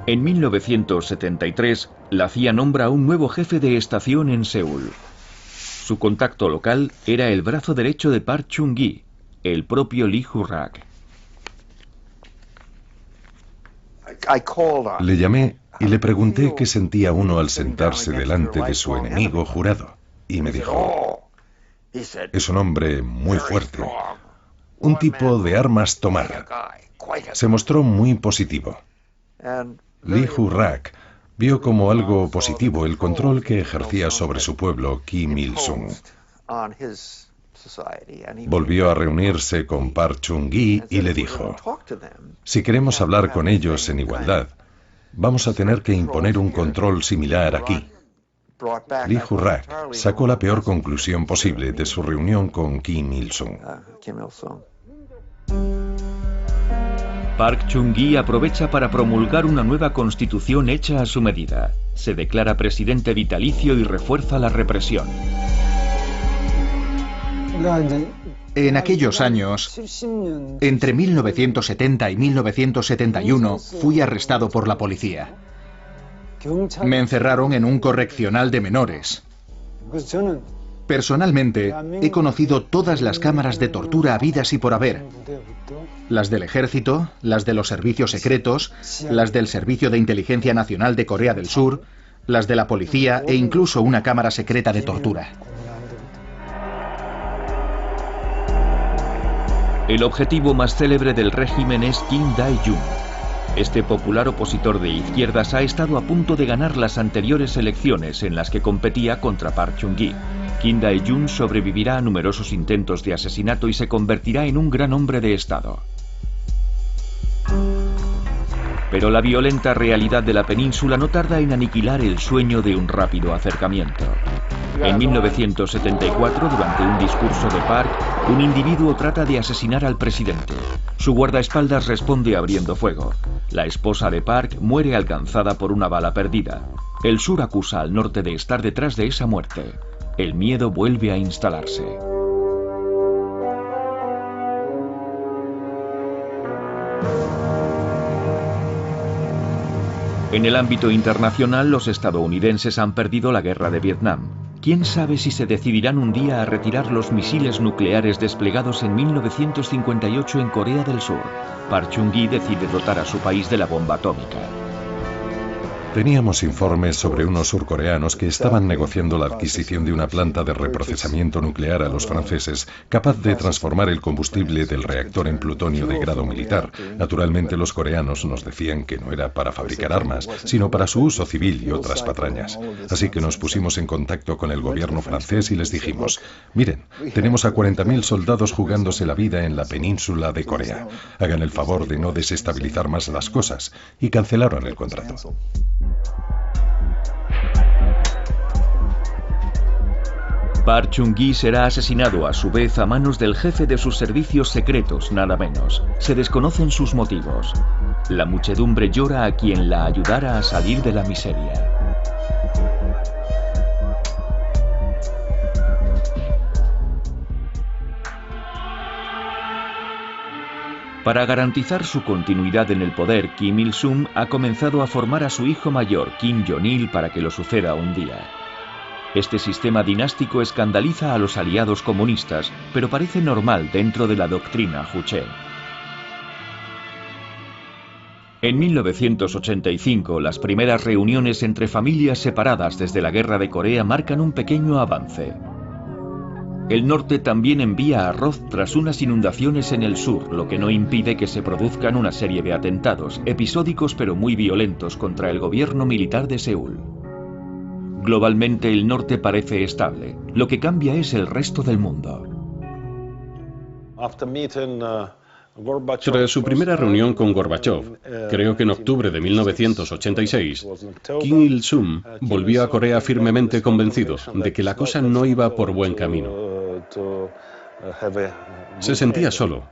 En 1973, la CIA nombra un nuevo jefe de estación en Seúl. Su contacto local era el brazo derecho de Park Chung-hee, el propio Lee Ju-rak. Le llamé y le pregunté qué sentía uno al sentarse delante de su enemigo jurado. Y me dijo, es un hombre muy fuerte, un tipo de armas tomar. Se mostró muy positivo. Lee Ju-rak vio como algo positivo el control que ejercía sobre su pueblo Kim Il-sung. Volvió a reunirse con Park Chung-hee y le dijo, si queremos hablar con ellos en igualdad, vamos a tener que imponer un control similar aquí. Lee Ju-rak sacó la peor conclusión posible de su reunión con Kim Il-sung. Park Chung-hee aprovecha para promulgar una nueva constitución hecha a su medida. Se declara presidente vitalicio y refuerza la represión. En aquellos años, entre 1970 y 1971, fui arrestado por la policía. Me encerraron en un correccional de menores. Personalmente, he conocido todas las cámaras de tortura habidas y por haber. Las del ejército, las de los servicios secretos, las del Servicio de Inteligencia Nacional de Corea del Sur, las de la policía e incluso una cámara secreta de tortura. El objetivo más célebre del régimen es Kim Dae-jung. Este popular opositor de izquierdas ha estado a punto de ganar las anteriores elecciones en las que competía contra Park Chung-hee. Kim Dae-jung sobrevivirá a numerosos intentos de asesinato y se convertirá en un gran hombre de Estado. Pero la violenta realidad de la península no tarda en aniquilar el sueño de un rápido acercamiento. En 1974, durante un discurso de Park, un individuo trata de asesinar al presidente. Su guardaespaldas responde abriendo fuego. La esposa de Park muere alcanzada por una bala perdida. El sur acusa al norte de estar detrás de esa muerte. El miedo vuelve a instalarse. En el ámbito internacional, los estadounidenses han perdido la guerra de Vietnam. ¿Quién sabe si se decidirán un día a retirar los misiles nucleares desplegados en 1958 en Corea del Sur? Park Chung-hee decide dotar a su país de la bomba atómica. Teníamos informes sobre unos surcoreanos que estaban negociando la adquisición de una planta de reprocesamiento nuclear a los franceses, capaz de transformar el combustible del reactor en plutonio de grado militar. Naturalmente, los coreanos nos decían que no era para fabricar armas, sino para su uso civil y otras patrañas. Así que nos pusimos en contacto con el gobierno francés y les dijimos: miren, tenemos a 40.000 soldados jugándose la vida en la península de Corea. Hagan el favor de no desestabilizar más las cosas. Y cancelaron el contrato. Park Chung-hee será asesinado a su vez a manos del jefe de sus servicios secretos, nada menos. Se desconocen sus motivos. La muchedumbre llora a quien la ayudara a salir de la miseria. Para garantizar su continuidad en el poder, Kim Il-sung ha comenzado a formar a su hijo mayor, Kim Jong-il, para que lo suceda un día. Este sistema dinástico escandaliza a los aliados comunistas, pero parece normal dentro de la doctrina Juche. En 1985, las primeras reuniones entre familias separadas desde la Guerra de Corea marcan un pequeño avance. El norte también envía arroz tras unas inundaciones en el sur, lo que no impide que se produzcan una serie de atentados, episódicos pero muy violentos contra el gobierno militar de Seúl. Globalmente el norte parece estable, lo que cambia es el resto del mundo. Tras su primera reunión con Gorbachev, creo que en octubre de 1986, Kim Il-sung volvió a Corea firmemente convencido de que la cosa no iba por buen camino. Se sentía solo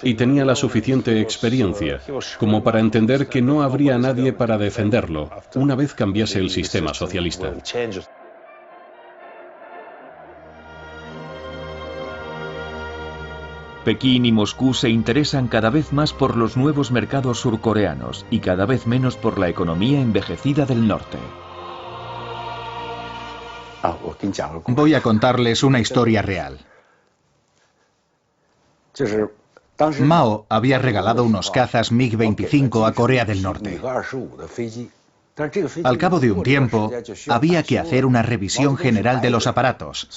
y tenía la suficiente experiencia como para entender que no habría nadie para defenderlo una vez cambiase el sistema socialista. Pekín y Moscú se interesan cada vez más por los nuevos mercados surcoreanos y cada vez menos por la economía envejecida del norte. Voy a contarles una historia real. Mao había regalado unos cazas MiG-25 a Corea del Norte. Al cabo de un tiempo, había que hacer una revisión general de los aparatos.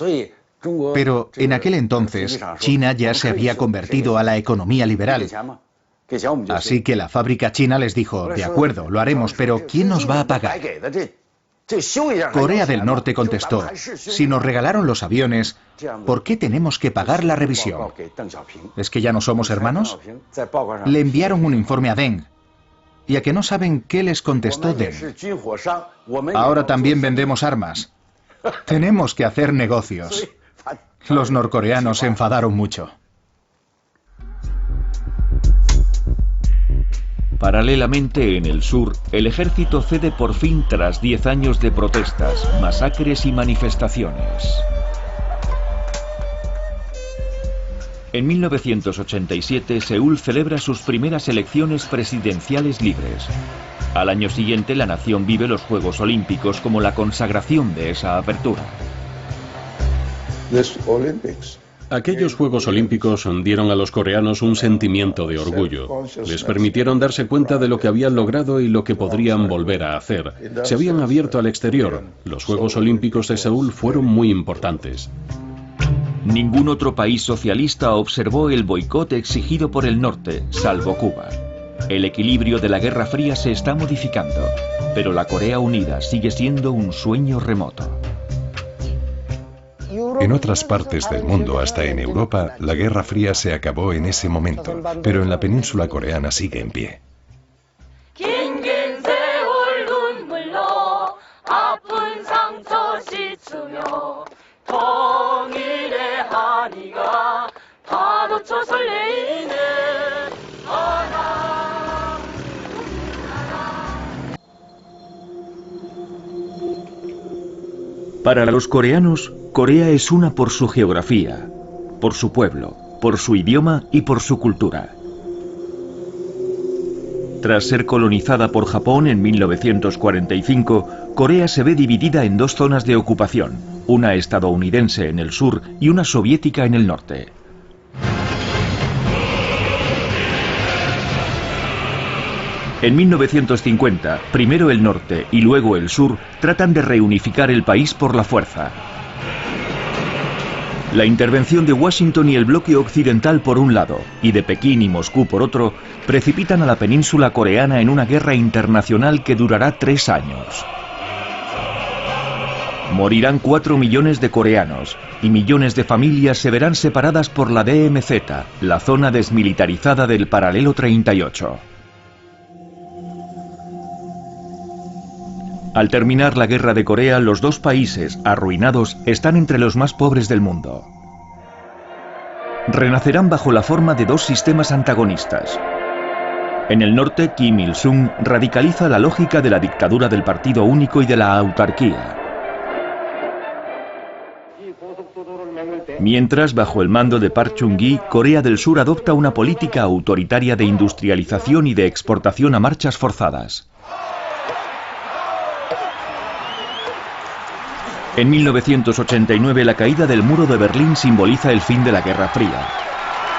Pero en aquel entonces, China ya se había convertido a la economía liberal. Así que la fábrica china les dijo: de acuerdo, lo haremos, pero ¿quién nos va a pagar? Corea del Norte contestó: si nos regalaron los aviones, ¿por qué tenemos que pagar la revisión? ¿Es que ya no somos hermanos? Le enviaron un informe a Deng. ¿Y a que no saben qué les contestó Deng? Ahora también vendemos armas. Tenemos que hacer negocios. Los norcoreanos se enfadaron mucho. Paralelamente, en el sur, el ejército cede por fin tras 10 años de protestas, masacres y manifestaciones. En 1987, Seúl celebra sus primeras elecciones presidenciales libres. Al año siguiente, la nación vive los Juegos Olímpicos como la consagración de esa apertura. Aquellos Juegos Olímpicos dieron a los coreanos un sentimiento de orgullo. Les permitieron darse cuenta de lo que habían logrado y lo que podrían volver a hacer. Se habían abierto al exterior. Los Juegos Olímpicos de Seúl fueron muy importantes. Ningún otro país socialista observó el boicot exigido por el norte, salvo Cuba. El equilibrio de la Guerra Fría se está modificando, pero la Corea unida sigue siendo un sueño remoto. En otras partes del mundo, hasta en Europa, la Guerra Fría se acabó en ese momento, pero en la península coreana sigue en pie. Para los coreanos, Corea es una por su geografía, por su pueblo, por su idioma y por su cultura. Tras ser colonizada por Japón en 1945, Corea se ve dividida en dos zonas de ocupación, una estadounidense en el sur y una soviética en el norte. En 1950, primero el norte y luego el sur tratan de reunificar el país por la fuerza. La intervención de Washington y el bloque occidental por un lado, y de Pekín y Moscú por otro, precipitan a la península coreana en una guerra internacional que durará 3 años. Morirán 4 millones de coreanos, y millones de familias se verán separadas por la DMZ, la zona desmilitarizada del paralelo 38. Al terminar la guerra de Corea, los dos países, arruinados, están entre los más pobres del mundo. Renacerán bajo la forma de dos sistemas antagonistas. En el norte, Kim Il-sung radicaliza la lógica de la dictadura del partido único y de la autarquía. Mientras, bajo el mando de Park Chung-hee, Corea del Sur adopta una política autoritaria de industrialización y de exportación a marchas forzadas. En 1989, la caída del muro de Berlín simboliza el fin de la Guerra Fría.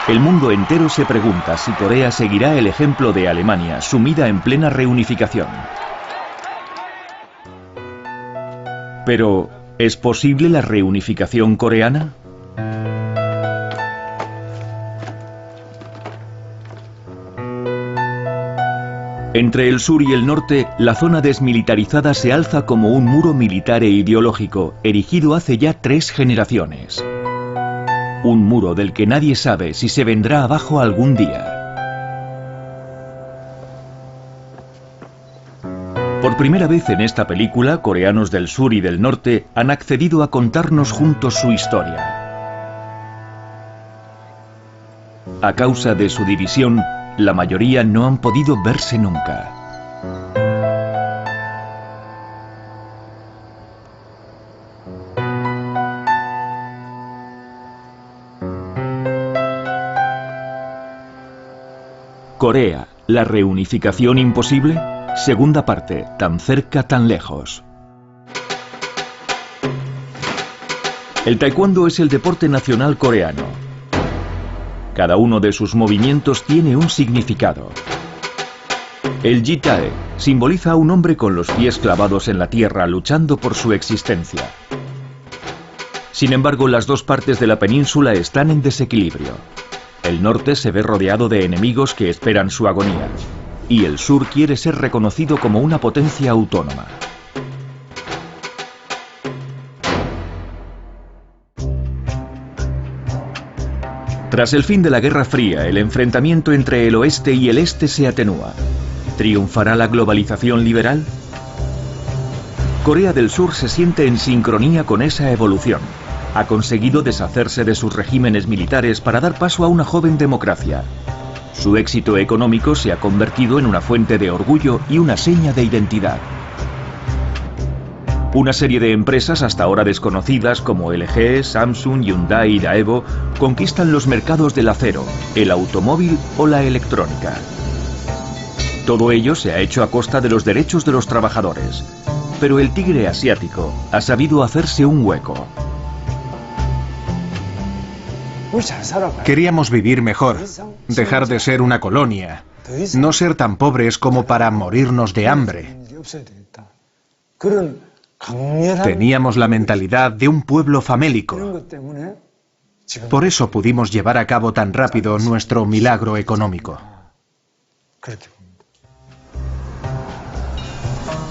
El mundo entero se pregunta si Corea seguirá el ejemplo de Alemania, sumida en plena reunificación. Pero, ¿es posible la reunificación coreana? Entre el sur y el norte, la zona desmilitarizada se alza como un muro militar e ideológico, erigido hace ya 3 generaciones. Un muro del que nadie sabe si se vendrá abajo algún día. Por primera vez en esta película, coreanos del sur y del norte han accedido a contarnos juntos su historia. A causa de su división, la mayoría no han podido verse nunca. Corea, ¿la reunificación imposible? Segunda parte, tan cerca, tan lejos. El taekwondo es el deporte nacional coreano. Cada uno de sus movimientos tiene un significado. El Ji-tae simboliza a un hombre con los pies clavados en la tierra luchando por su existencia. Sin embargo, las dos partes de la península están en desequilibrio. El norte se ve rodeado de enemigos que esperan su agonía, y el sur quiere ser reconocido como una potencia autónoma. Tras el fin de la Guerra Fría, el enfrentamiento entre el oeste y el este se atenúa. ¿Triunfará la globalización liberal? Corea del Sur se siente en sincronía con esa evolución. Ha conseguido deshacerse de sus regímenes militares para dar paso a una joven democracia. Su éxito económico se ha convertido en una fuente de orgullo y una seña de identidad. Una serie de empresas hasta ahora desconocidas como LG, Samsung, Hyundai y Daewoo conquistan los mercados del acero, el automóvil o la electrónica. Todo ello se ha hecho a costa de los derechos de los trabajadores. Pero el tigre asiático ha sabido hacerse un hueco. Queríamos vivir mejor, dejar de ser una colonia, no ser tan pobres como para morirnos de hambre. Teníamos la mentalidad de un pueblo famélico. Por eso pudimos llevar a cabo tan rápido nuestro milagro económico.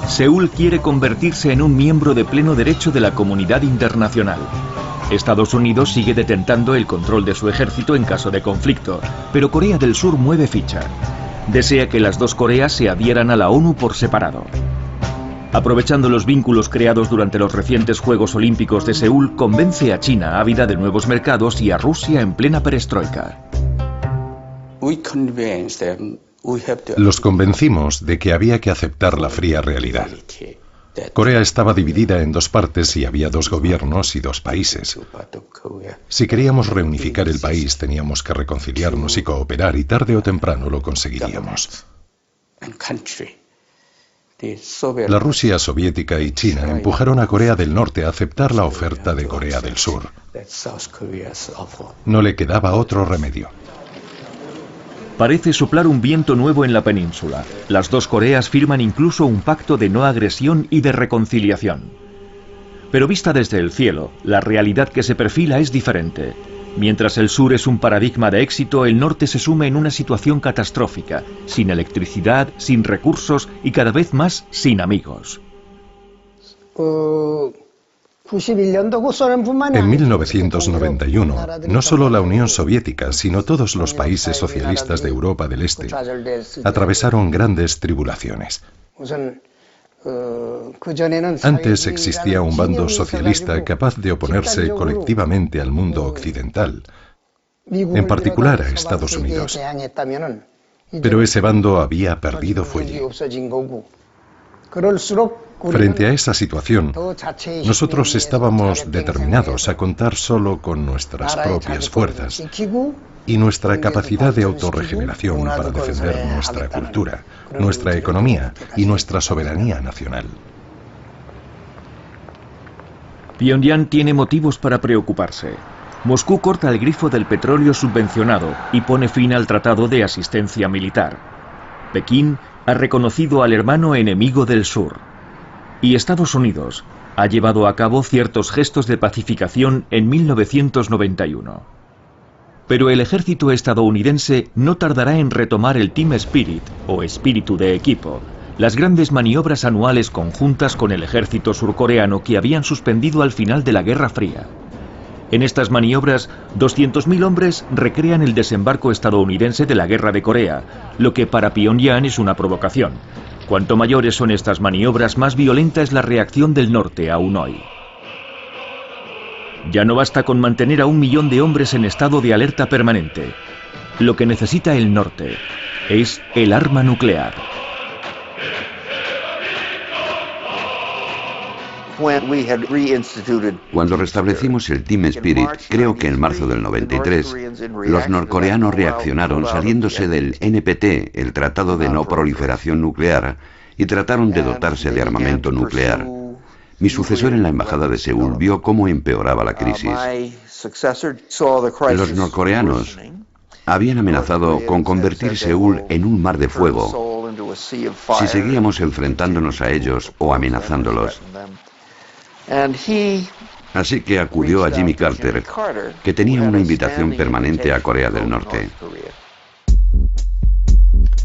Seúl quiere convertirse en un miembro de pleno derecho de la comunidad internacional. Estados Unidos sigue detentando el control de su ejército en caso de conflicto, pero Corea del Sur mueve ficha. Desea que las dos Coreas se adhieran a la ONU por separado. Aprovechando los vínculos creados durante los recientes Juegos Olímpicos de Seúl, convence a China, ávida de nuevos mercados, y a Rusia en plena perestroika. Los convencimos de que había que aceptar la fría realidad. Corea estaba dividida en dos partes y había dos gobiernos y dos países. Si queríamos reunificar el país, teníamos que reconciliarnos y cooperar, y tarde o temprano lo conseguiríamos. La Rusia soviética y China empujaron a Corea del Norte a aceptar la oferta de Corea del Sur. No le quedaba otro remedio. Parece soplar un viento nuevo en la península. Las dos Coreas firman incluso un pacto de no agresión y de reconciliación. Pero vista desde el cielo, la realidad que se perfila es diferente. Mientras el sur es un paradigma de éxito, el norte se sume en una situación catastrófica, sin electricidad, sin recursos y cada vez más sin amigos. En 1991, no solo la Unión Soviética, sino todos los países socialistas de Europa del Este atravesaron grandes tribulaciones. Antes existía un bando socialista capaz de oponerse colectivamente al mundo occidental, en particular a Estados Unidos. Pero ese bando había perdido fuelle. Frente a esa situación, nosotros estábamos determinados a contar solo con nuestras propias fuerzas y nuestra capacidad de autorregeneración para defender nuestra cultura, nuestra economía y nuestra soberanía nacional. Pyongyang tiene motivos para preocuparse. Moscú corta el grifo del petróleo subvencionado y pone fin al tratado de asistencia militar. Pekín ha reconocido al hermano enemigo del sur. Y Estados Unidos ha llevado a cabo ciertos gestos de pacificación en 1991. Pero el ejército estadounidense no tardará en retomar el Team Spirit, o espíritu de equipo, las grandes maniobras anuales conjuntas con el ejército surcoreano que habían suspendido al final de la Guerra Fría. En estas maniobras, 200.000 hombres recrean el desembarco estadounidense de la Guerra de Corea, lo que para Pyongyang es una provocación. Cuanto mayores son estas maniobras, más violenta es la reacción del norte aún hoy. Ya no basta con mantener a 1 millón de hombres en estado de alerta permanente. Lo que necesita el norte es el arma nuclear. Cuando restablecimos el Team Spirit, creo que en marzo del 93, los norcoreanos reaccionaron saliéndose del NPT, el Tratado de No Proliferación Nuclear, y trataron de dotarse de armamento nuclear. Mi sucesor en la embajada de Seúl vio cómo empeoraba la crisis. Los norcoreanos habían amenazado con convertir Seúl en un mar de fuego si seguíamos enfrentándonos a ellos o amenazándolos. Así que acudió a Jimmy Carter, que tenía una invitación permanente a Corea del Norte.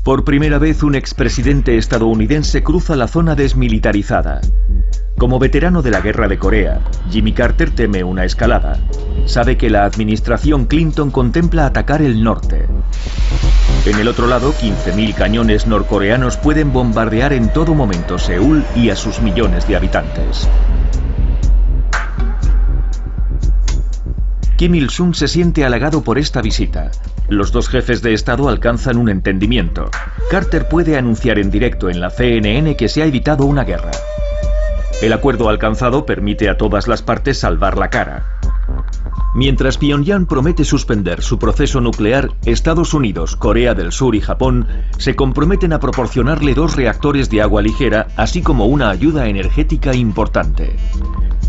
Por primera vez, un expresidente estadounidense cruza la zona desmilitarizada. Como veterano de la Guerra de Corea, Jimmy Carter teme una escalada. Sabe que la administración Clinton contempla atacar el norte. En el otro lado, 15.000 cañones norcoreanos pueden bombardear en todo momento Seúl y a sus millones de habitantes. Kim Il-sung se siente halagado por esta visita. Los dos jefes de Estado alcanzan un entendimiento. Carter puede anunciar en directo en la CNN que se ha evitado una guerra. El acuerdo alcanzado permite a todas las partes salvar la cara. Mientras Pyongyang promete suspender su proceso nuclear, Estados Unidos, Corea del Sur y Japón se comprometen a proporcionarle 2 reactores de agua ligera, así como una ayuda energética importante.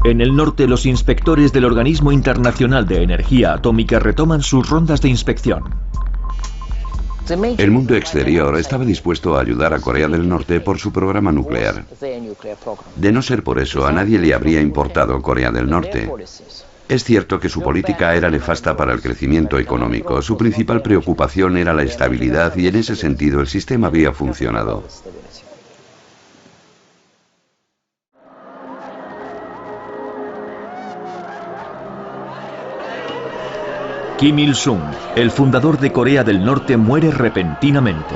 En el norte, los inspectores del Organismo Internacional de Energía Atómica retoman sus rondas de inspección. El mundo exterior estaba dispuesto a ayudar a Corea del Norte por su programa nuclear. De no ser por eso, a nadie le habría importado Corea del Norte. Es cierto que su política era nefasta para el crecimiento económico. Su principal preocupación era la estabilidad y en ese sentido el sistema había funcionado. Kim Il-sung, el fundador de Corea del Norte, muere repentinamente.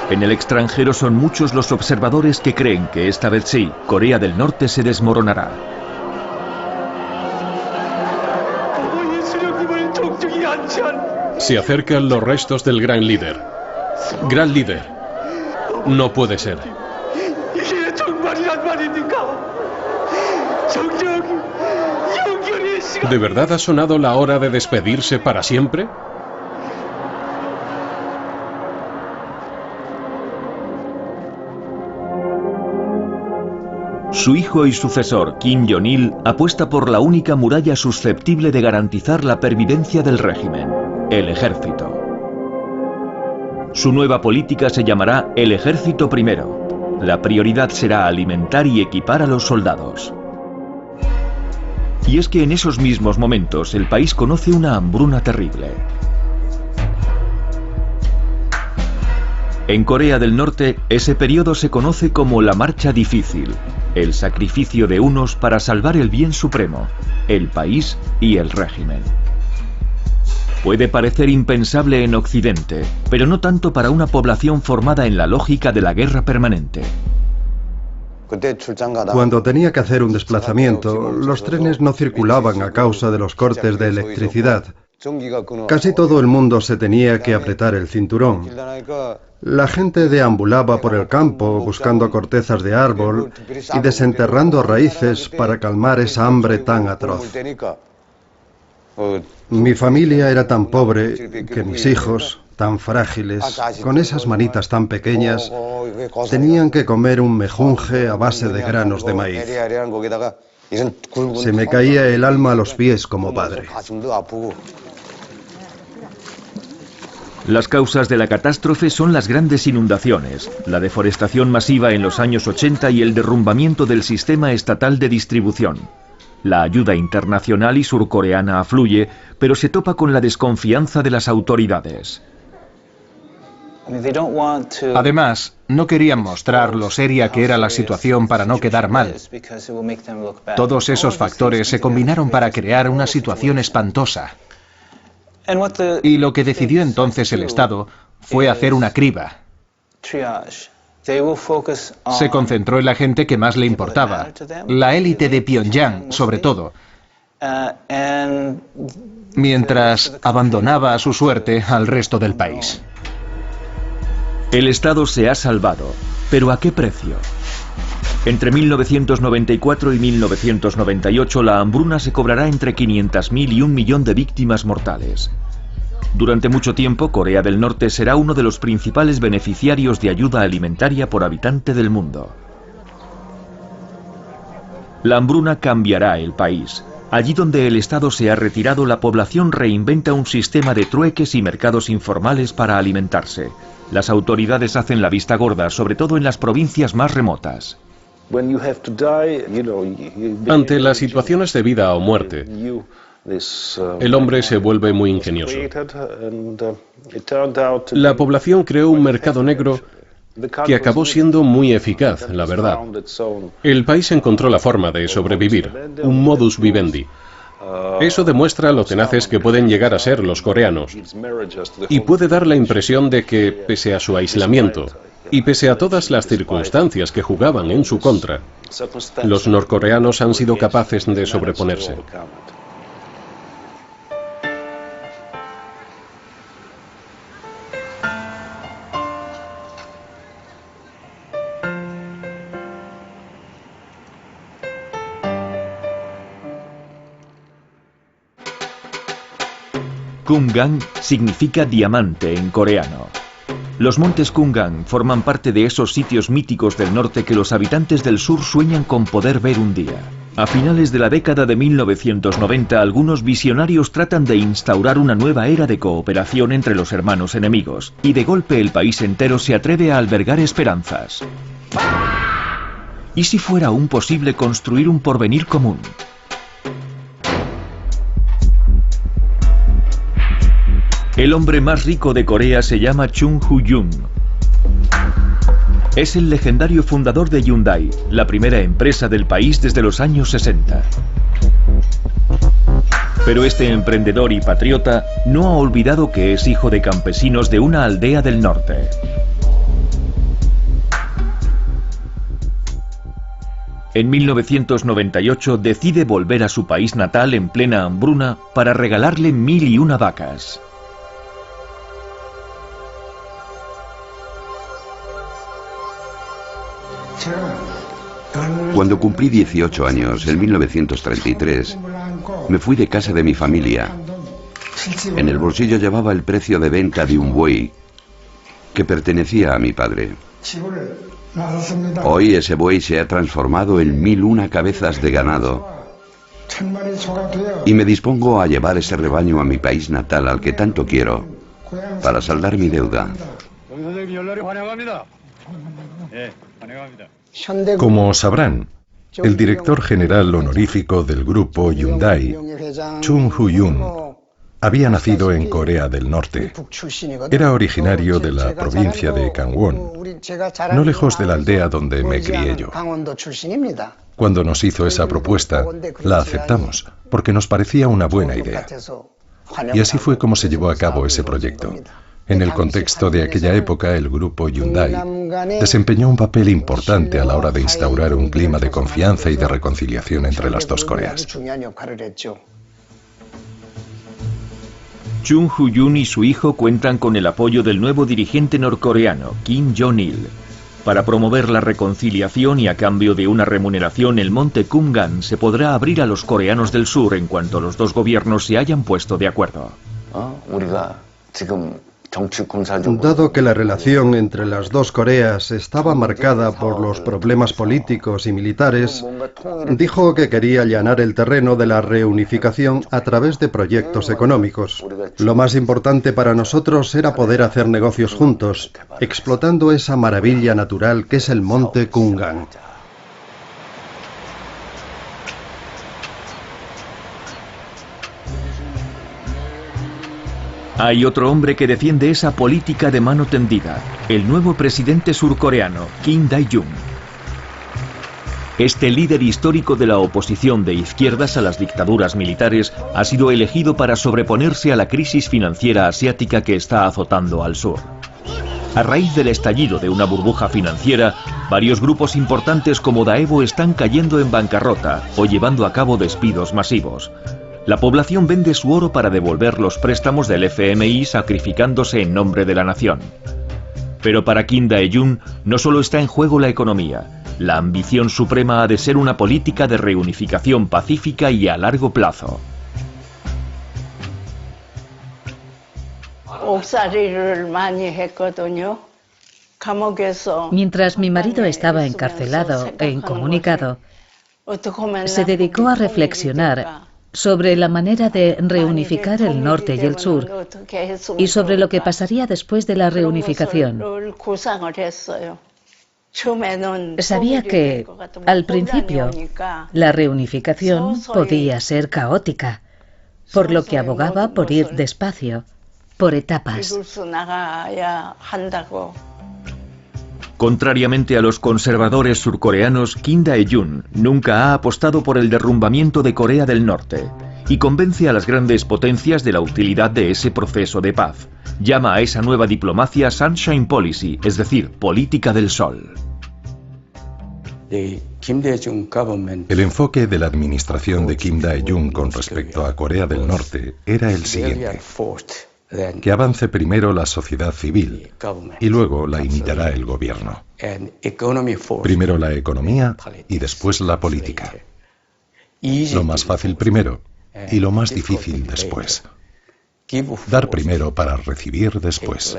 En el extranjero son muchos los observadores que creen que esta vez sí, Corea del Norte se desmoronará. Se acercan los restos del gran líder. Gran líder. No puede ser. ¿De verdad ha sonado la hora de despedirse para siempre? Su hijo y sucesor, Kim Jong-il, apuesta por la única muralla susceptible de garantizar la pervivencia del régimen, el ejército. Su nueva política se llamará el Ejército Primero. La prioridad será alimentar y equipar a los soldados. Y es que en esos mismos momentos el país conoce una hambruna terrible. En Corea del Norte, ese periodo se conoce como la Marcha Difícil, el sacrificio de unos para salvar el bien supremo, el país y el régimen. Puede parecer impensable en Occidente, pero no tanto para una población formada en la lógica de la guerra permanente. Cuando tenía que hacer un desplazamiento, los trenes no circulaban a causa de los cortes de electricidad. Casi todo el mundo se tenía que apretar el cinturón. La gente deambulaba por el campo buscando cortezas de árbol y desenterrando raíces para calmar esa hambre tan atroz. Mi familia era tan pobre que mis hijos, tan frágiles, con esas manitas tan pequeñas, tenían que comer un mejunje a base de granos de maíz. Se me caía el alma a los pies como padre. Las causas de la catástrofe son las grandes inundaciones, la deforestación masiva en los años 80 y el derrumbamiento del sistema estatal de distribución. La ayuda internacional y surcoreana afluye, pero se topa con la desconfianza de las autoridades. Además, no querían mostrar lo seria que era la situación para no quedar mal. Todos esos factores se combinaron para crear una situación espantosa. Y lo que decidió entonces el Estado fue hacer una criba. Se concentró en la gente que más le importaba, la élite de Pyongyang, sobre todo, mientras abandonaba a su suerte al resto del país. El Estado se ha salvado, pero ¿a qué precio? Entre 1994 y 1998 la hambruna se cobrará entre 500.000 y 1 millón de víctimas mortales. Durante mucho tiempo, Corea del Norte será uno de los principales beneficiarios de ayuda alimentaria por habitante del mundo. La hambruna cambiará el país. Allí donde el Estado se ha retirado, la población reinventa un sistema de trueques y mercados informales para alimentarse. Las autoridades hacen la vista gorda, sobre todo en las provincias más remotas. Ante las situaciones de vida o muerte, el hombre se vuelve muy ingenioso. La población creó un mercado negro que acabó siendo muy eficaz, la verdad. El país encontró la forma de sobrevivir, un modus vivendi. Eso demuestra lo tenaces que pueden llegar a ser los coreanos. Y puede dar la impresión de que, pese a su aislamiento, y pese a todas las circunstancias que jugaban en su contra, los norcoreanos han sido capaces de sobreponerse. Kumgang significa diamante en coreano. Los montes Kumgang forman parte de esos sitios míticos del norte que los habitantes del sur sueñan con poder ver un día. A finales de la década de 1990, algunos visionarios tratan de instaurar una nueva era de cooperación entre los hermanos enemigos, y de golpe el país entero se atreve a albergar esperanzas. ¿Y si fuera aún posible construir un porvenir común? El hombre más rico de Corea se llama Chung Hu-jung. Es el legendario fundador de Hyundai, la primera empresa del país desde los años 60. Pero este emprendedor y patriota no ha olvidado que es hijo de campesinos de una aldea del norte. En 1998 decide volver a su país natal en plena hambruna para regalarle 1001 vacas. Cuando cumplí 18 años, en 1933, me fui de casa de mi familia. En el bolsillo llevaba el precio de venta de un buey que pertenecía a mi padre. Hoy ese buey se ha transformado en 1001 cabezas de ganado y me dispongo a llevar ese rebaño a mi país natal al que tanto quiero para saldar mi deuda. Como sabrán, el director general honorífico del grupo Hyundai, Chung Hu-yun, había nacido en Corea del Norte. Era originario de la provincia de Gangwon, no lejos de la aldea donde me crié yo. Cuando nos hizo esa propuesta, la aceptamos, porque nos parecía una buena idea. Y así fue como se llevó a cabo ese proyecto. En el contexto de aquella época, el grupo Hyundai desempeñó un papel importante a la hora de instaurar un clima de confianza y de reconciliación entre las dos Coreas. Chung Hu-yun y su hijo cuentan con el apoyo del nuevo dirigente norcoreano, Kim Jong-il. Para promover la reconciliación y a cambio de una remuneración, el monte Kumgan se podrá abrir a los coreanos del sur en cuanto los dos gobiernos se hayan puesto de acuerdo. Dado que la relación entre las dos Coreas estaba marcada por los problemas políticos y militares, dijo que quería allanar el terreno de la reunificación a través de proyectos económicos. Lo más importante para nosotros era poder hacer negocios juntos, explotando esa maravilla natural que es el monte Kumgan. Hay otro hombre que defiende esa política de mano tendida, el nuevo presidente surcoreano, Kim Dae-jung. Este líder histórico de la oposición de izquierdas a las dictaduras militares ha sido elegido para sobreponerse a la crisis financiera asiática que está azotando al sur. A raíz del estallido de una burbuja financiera, varios grupos importantes como Daewoo están cayendo en bancarrota o llevando a cabo despidos masivos. La población vende su oro para devolver los préstamos del FMI, sacrificándose en nombre de la nación. Pero para Kim Dae-jung no solo está en juego la economía. La ambición suprema ha de ser una política de reunificación pacífica y a largo plazo. Mientras mi marido estaba encarcelado e incomunicado, se dedicó a reflexionar sobre la manera de reunificar el norte y el sur y sobre lo que pasaría después de la reunificación. Sabía que, al principio, la reunificación podía ser caótica, por lo que abogaba por ir despacio, por etapas. Contrariamente a los conservadores surcoreanos, Kim Dae-jung nunca ha apostado por el derrumbamiento de Corea del Norte y convence a las grandes potencias de la utilidad de ese proceso de paz. Llama a esa nueva diplomacia Sunshine Policy, es decir, política del sol. El enfoque de la administración de Kim Dae-jung con respecto a Corea del Norte era el siguiente: que avance primero la sociedad civil y luego la imitará el gobierno. Primero la economía y después la política. Lo más fácil primero y lo más difícil después. Dar primero para recibir después.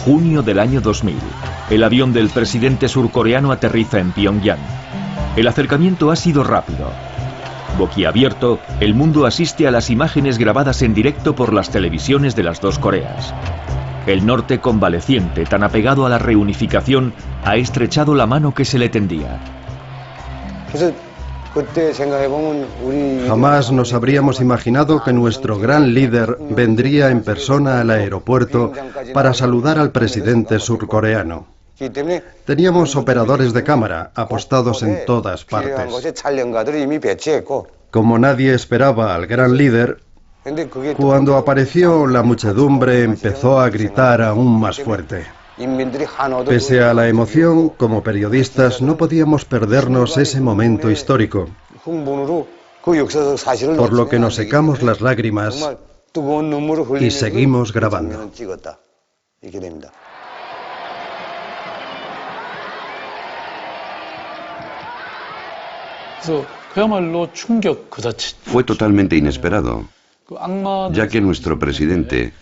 Junio del año 2000. El avión del presidente surcoreano aterriza en Pyongyang. El acercamiento ha sido rápido. Boquiabierto, el mundo asiste a las imágenes grabadas en directo por las televisiones de las dos Coreas. El norte convaleciente, tan apegado a la reunificación, ha estrechado la mano que se le tendía. Jamás nos habríamos imaginado que nuestro gran líder vendría en persona al aeropuerto para saludar al presidente surcoreano. Teníamos operadores de cámara apostados en todas partes. Como nadie esperaba al gran líder, cuando apareció, la muchedumbre empezó a gritar aún más fuerte. Pese a la emoción, como periodistas no podíamos perdernos ese momento histórico, por lo que nos secamos las lágrimas y seguimos grabando. Fue totalmente inesperado, ya que nuestro presidente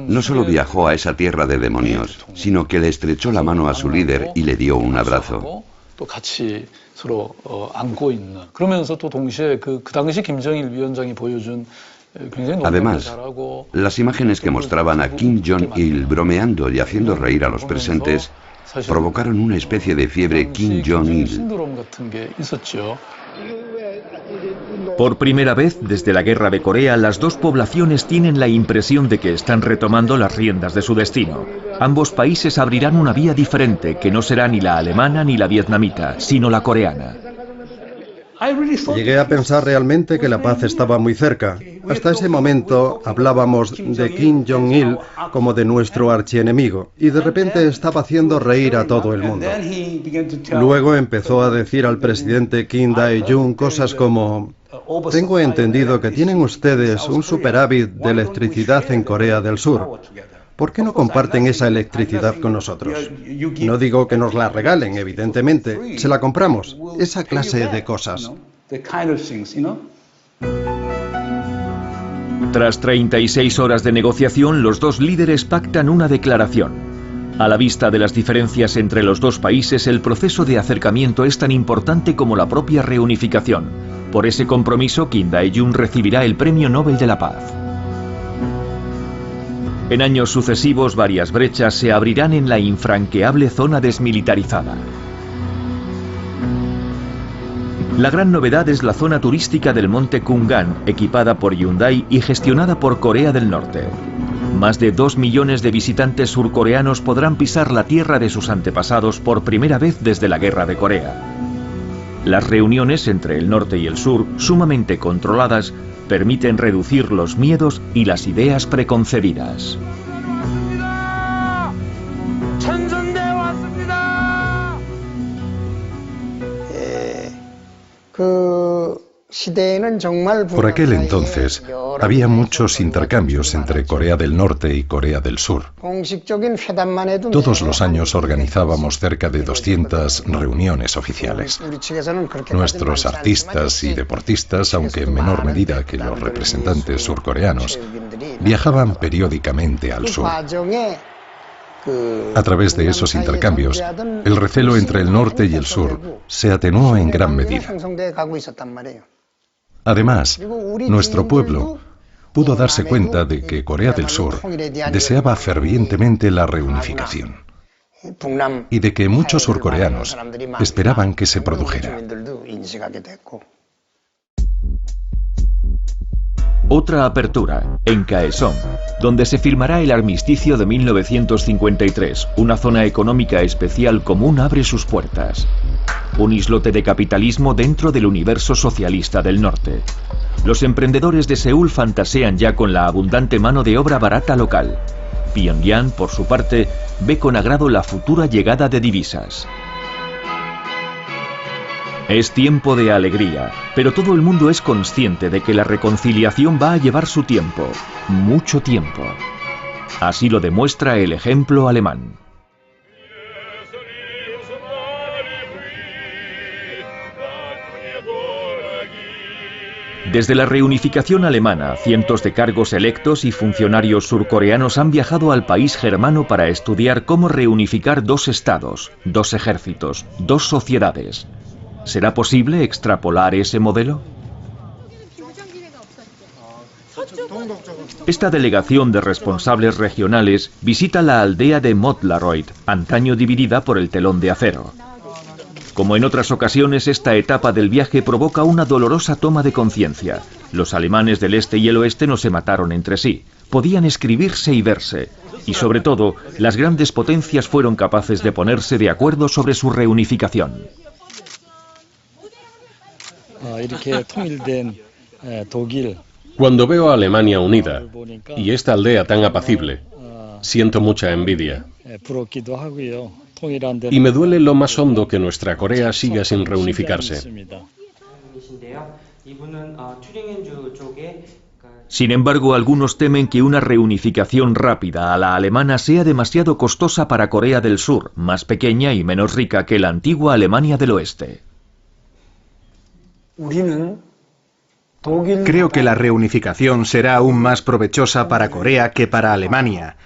no solo viajó a esa tierra de demonios, sino que le estrechó la mano a su líder y le dio un abrazo. Además, las imágenes que mostraban a Kim Jong-il bromeando y haciendo reír a los presentes provocaron una especie de fiebre Kim Jong-il. Por primera vez desde la Guerra de Corea, las dos poblaciones tienen la impresión de que están retomando las riendas de su destino. Ambos países abrirán una vía diferente, que no será ni la alemana ni la vietnamita, sino la coreana. Llegué a pensar realmente que la paz estaba muy cerca. Hasta ese momento hablábamos de Kim Jong-il como de nuestro archienemigo, y de repente estaba haciendo reír a todo el mundo. Luego empezó a decir al presidente Kim Dae-jung cosas como: tengo entendido que tienen ustedes un superávit de electricidad en Corea del Sur. ¿Por qué no comparten esa electricidad con nosotros? No digo que nos la regalen, evidentemente. Se la compramos. Esa clase de cosas. Tras 36 horas de negociación, los dos líderes pactan una declaración. A la vista de las diferencias entre los dos países, el proceso de acercamiento es tan importante como la propia reunificación. Por ese compromiso, Kim Dae-jung recibirá el Premio Nobel de la Paz. En años sucesivos, varias brechas se abrirán en la infranqueable zona desmilitarizada. La gran novedad es la zona turística del monte Kungan, equipada por Hyundai y gestionada por Corea del Norte. Más de 2 millones de visitantes surcoreanos podrán pisar la tierra de sus antepasados por primera vez desde la Guerra de Corea. Las reuniones entre el norte y el sur, sumamente controladas, permiten reducir los miedos y las ideas preconcebidas. Por aquel entonces había muchos intercambios entre Corea del Norte y Corea del Sur. Todos los años organizábamos cerca de 200 reuniones oficiales. Nuestros artistas y deportistas, aunque en menor medida que los representantes surcoreanos, viajaban periódicamente al sur. A través de esos intercambios, el recelo entre el norte y el sur se atenuó en gran medida. Además, nuestro pueblo pudo darse cuenta de que Corea del Sur deseaba fervientemente la reunificación y de que muchos surcoreanos esperaban que se produjera. Otra apertura, en Kaesong, donde se firmará el armisticio de 1953, una zona económica especial común abre sus puertas. Un islote de capitalismo dentro del universo socialista del norte. Los emprendedores de Seúl fantasean ya con la abundante mano de obra barata local. Pyongyang, por su parte, ve con agrado la futura llegada de divisas. Es tiempo de alegría, pero todo el mundo es consciente de que la reconciliación va a llevar su tiempo, mucho tiempo. Así lo demuestra el ejemplo alemán. Desde la reunificación alemana, cientos de cargos electos y funcionarios surcoreanos han viajado al país germano para estudiar cómo reunificar dos estados, dos ejércitos, dos sociedades. ¿Será posible extrapolar ese modelo? Esta delegación de responsables regionales visita la aldea de Motlaroid, antaño dividida por el telón de acero. Como en otras ocasiones, esta etapa del viaje provoca una dolorosa toma de conciencia. Los alemanes del este y el oeste no se mataron entre sí, podían escribirse y verse, y sobre todo, las grandes potencias fueron capaces de ponerse de acuerdo sobre su reunificación. Cuando veo a Alemania unida y esta aldea tan apacible, siento mucha envidia. Y me duele lo más hondo que nuestra Corea siga sin reunificarse. Sin embargo, algunos temen que una reunificación rápida a la alemana sea demasiado costosa para Corea del Sur, más pequeña y menos rica que la antigua Alemania del Oeste. Creo que la reunificación será aún más provechosa para Corea que para Alemania,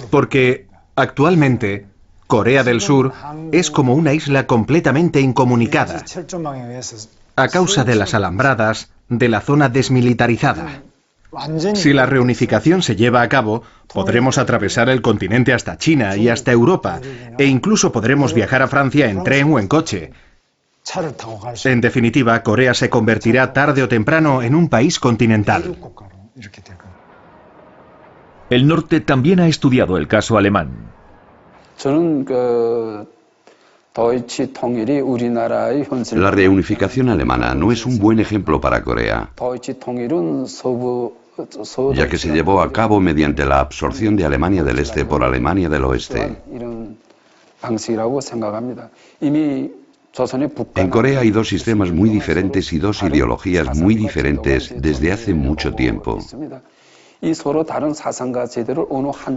porque actualmente Corea del Sur es como una isla completamente incomunicada, a causa de las alambradas de la zona desmilitarizada. Si la reunificación se lleva a cabo, podremos atravesar el continente hasta China y hasta Europa, e incluso podremos viajar a Francia en tren o en coche. En definitiva, Corea se convertirá tarde o temprano en un país continental. El norte también ha estudiado el caso alemán. La reunificación alemana no es un buen ejemplo para Corea, ya que se llevó a cabo mediante la absorción de Alemania del Este por Alemania del Oeste. En Corea hay dos sistemas muy diferentes y dos ideologías muy diferentes desde hace mucho tiempo.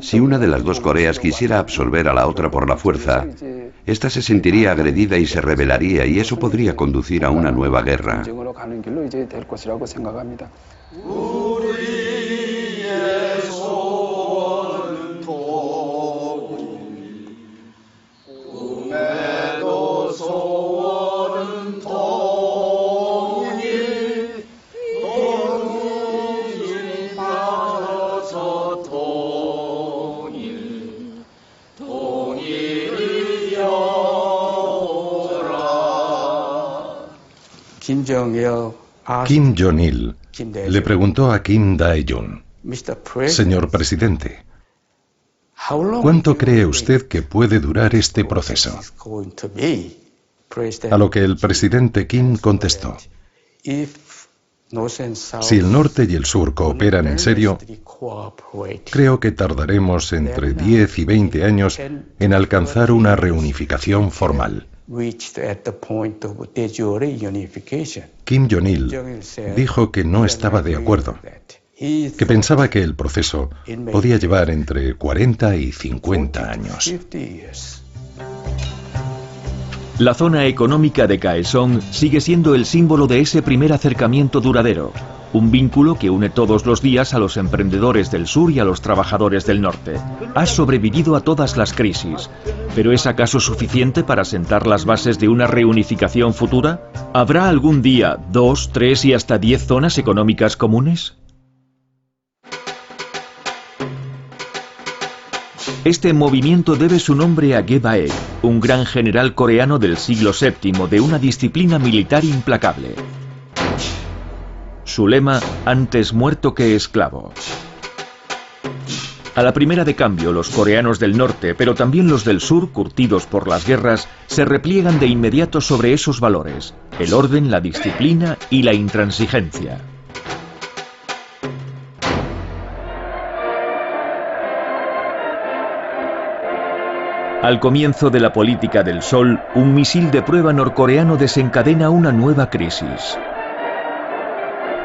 Si una de las dos Coreas quisiera absorber a la otra por la fuerza, esta se sentiría agredida y se rebelaría, y eso podría conducir a una nueva guerra. Kim Jong-il le preguntó a Kim Dae-jung: Señor presidente, ¿cuánto cree usted que puede durar este proceso? A lo que el presidente Kim contestó: si el norte y el sur cooperan en serio, creo que tardaremos entre 10 y 20 años en alcanzar una reunificación formal. Kim Jong-il dijo que no estaba de acuerdo, que pensaba que el proceso podía llevar entre 40 y 50 años. La zona económica de Kaesong sigue siendo el símbolo de ese primer acercamiento duradero, un vínculo que une todos los días a los emprendedores del sur y a los trabajadores del norte. Ha sobrevivido a todas las crisis, pero ¿es acaso suficiente para sentar las bases de una reunificación futura? ¿Habrá algún día 2, 3 y hasta 10 zonas económicas comunes? Este movimiento debe su nombre a Ge Baek, un gran general coreano del siglo VII de una disciplina militar implacable. Su lema: antes muerto que esclavo. A la primera de cambio, los coreanos del norte, pero también los del sur, curtidos por las guerras, se repliegan de inmediato sobre esos valores: el orden, la disciplina y la intransigencia. Al comienzo de la política del sol, un misil de prueba norcoreano desencadena una nueva crisis.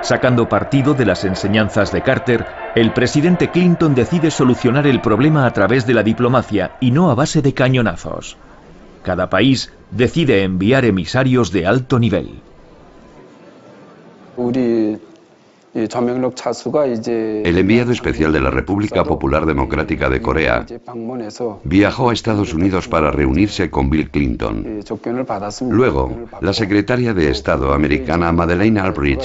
Sacando partido de las enseñanzas de Carter, el presidente Clinton decide solucionar el problema a través de la diplomacia y no a base de cañonazos. Cada país decide enviar emisarios de alto nivel. El enviado especial de la República Popular Democrática de Corea viajó a Estados Unidos para reunirse con Bill Clinton. Luego, la secretaria de Estado americana Madeleine Albright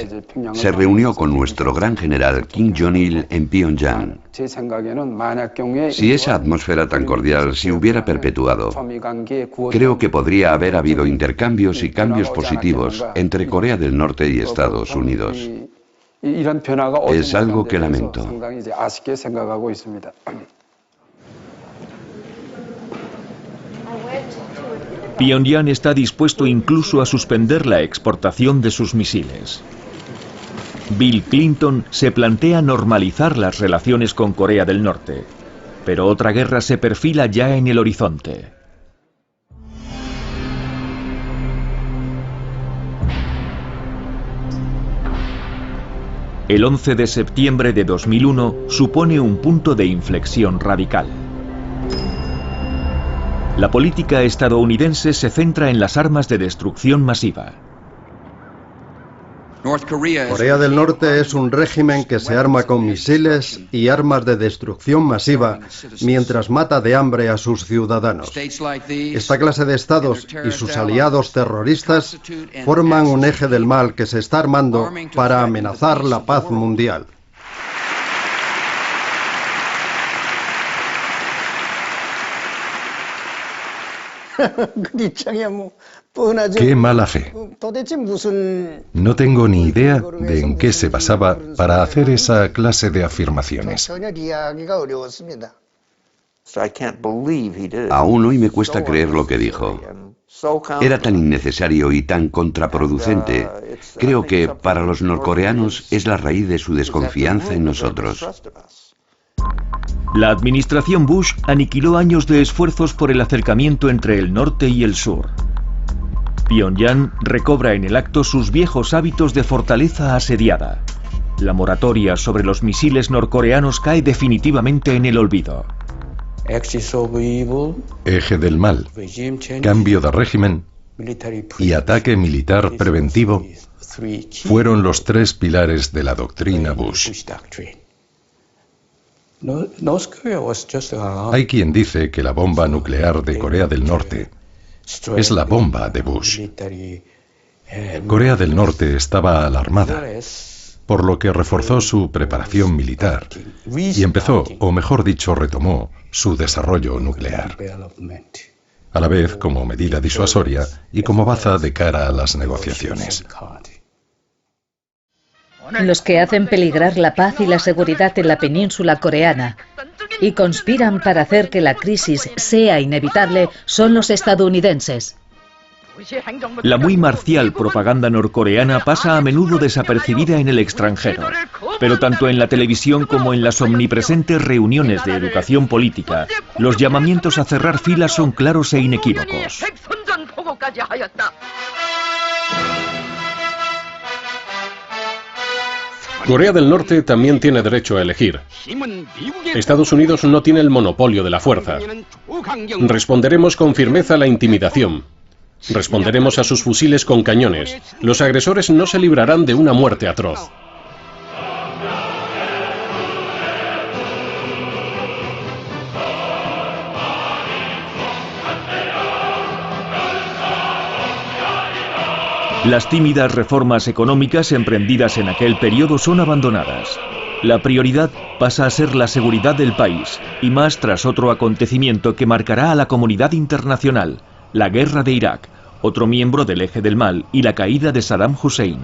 se reunió con nuestro gran general Kim Jong-il en Pyongyang. Si esa atmósfera tan cordial se hubiera perpetuado, creo que podría haber habido intercambios y cambios positivos entre Corea del Norte y Estados Unidos. Es algo que lamento. Pyongyang está dispuesto incluso a suspender la exportación de sus misiles. Bill Clinton se plantea normalizar las relaciones con Corea del Norte, pero otra guerra se perfila ya en el horizonte. El 11 de septiembre de 2001 supone un punto de inflexión radical. La política estadounidense se centra en las armas de destrucción masiva. Corea del Norte es un régimen que se arma con misiles y armas de destrucción masiva mientras mata de hambre a sus ciudadanos. Esta clase de estados y sus aliados terroristas forman un eje del mal que se está armando para amenazar la paz mundial. ¡Qué mala fe! No tengo ni idea de en qué se basaba para hacer esa clase de afirmaciones. Aún hoy me cuesta creer lo que dijo. Era tan innecesario y tan contraproducente. Creo que para los norcoreanos es la raíz de su desconfianza en nosotros. La administración Bush aniquiló años de esfuerzos por el acercamiento entre el norte y el sur. Pyongyang recobra en el acto sus viejos hábitos de fortaleza asediada. La moratoria sobre los misiles norcoreanos cae definitivamente en el olvido. Eje del mal, cambio de régimen y ataque militar preventivo fueron los tres pilares de la doctrina Bush. Hay quien dice que la bomba nuclear de Corea del Norte es la bomba de Bush. Corea del Norte estaba alarmada, por lo que reforzó su preparación militar y empezó, o mejor dicho, retomó su desarrollo nuclear, a la vez como medida disuasoria y como baza de cara a las negociaciones. Los que hacen peligrar la paz y la seguridad en la península coreana y conspiran para hacer que la crisis sea inevitable son los estadounidenses. La muy marcial propaganda norcoreana pasa a menudo desapercibida en el extranjero, pero tanto en la televisión como en las omnipresentes reuniones de educación política, los llamamientos a cerrar filas son claros e inequívocos. Corea del Norte también tiene derecho a elegir. Estados Unidos no tiene el monopolio de la fuerza. Responderemos con firmeza a la intimidación. Responderemos a sus fusiles con cañones. Los agresores no se librarán de una muerte atroz. Las tímidas reformas económicas emprendidas en aquel periodo son abandonadas. La prioridad pasa a ser la seguridad del país, y más tras otro acontecimiento que marcará a la comunidad internacional, la guerra de Irak, otro miembro del eje del mal, y la caída de Saddam Hussein.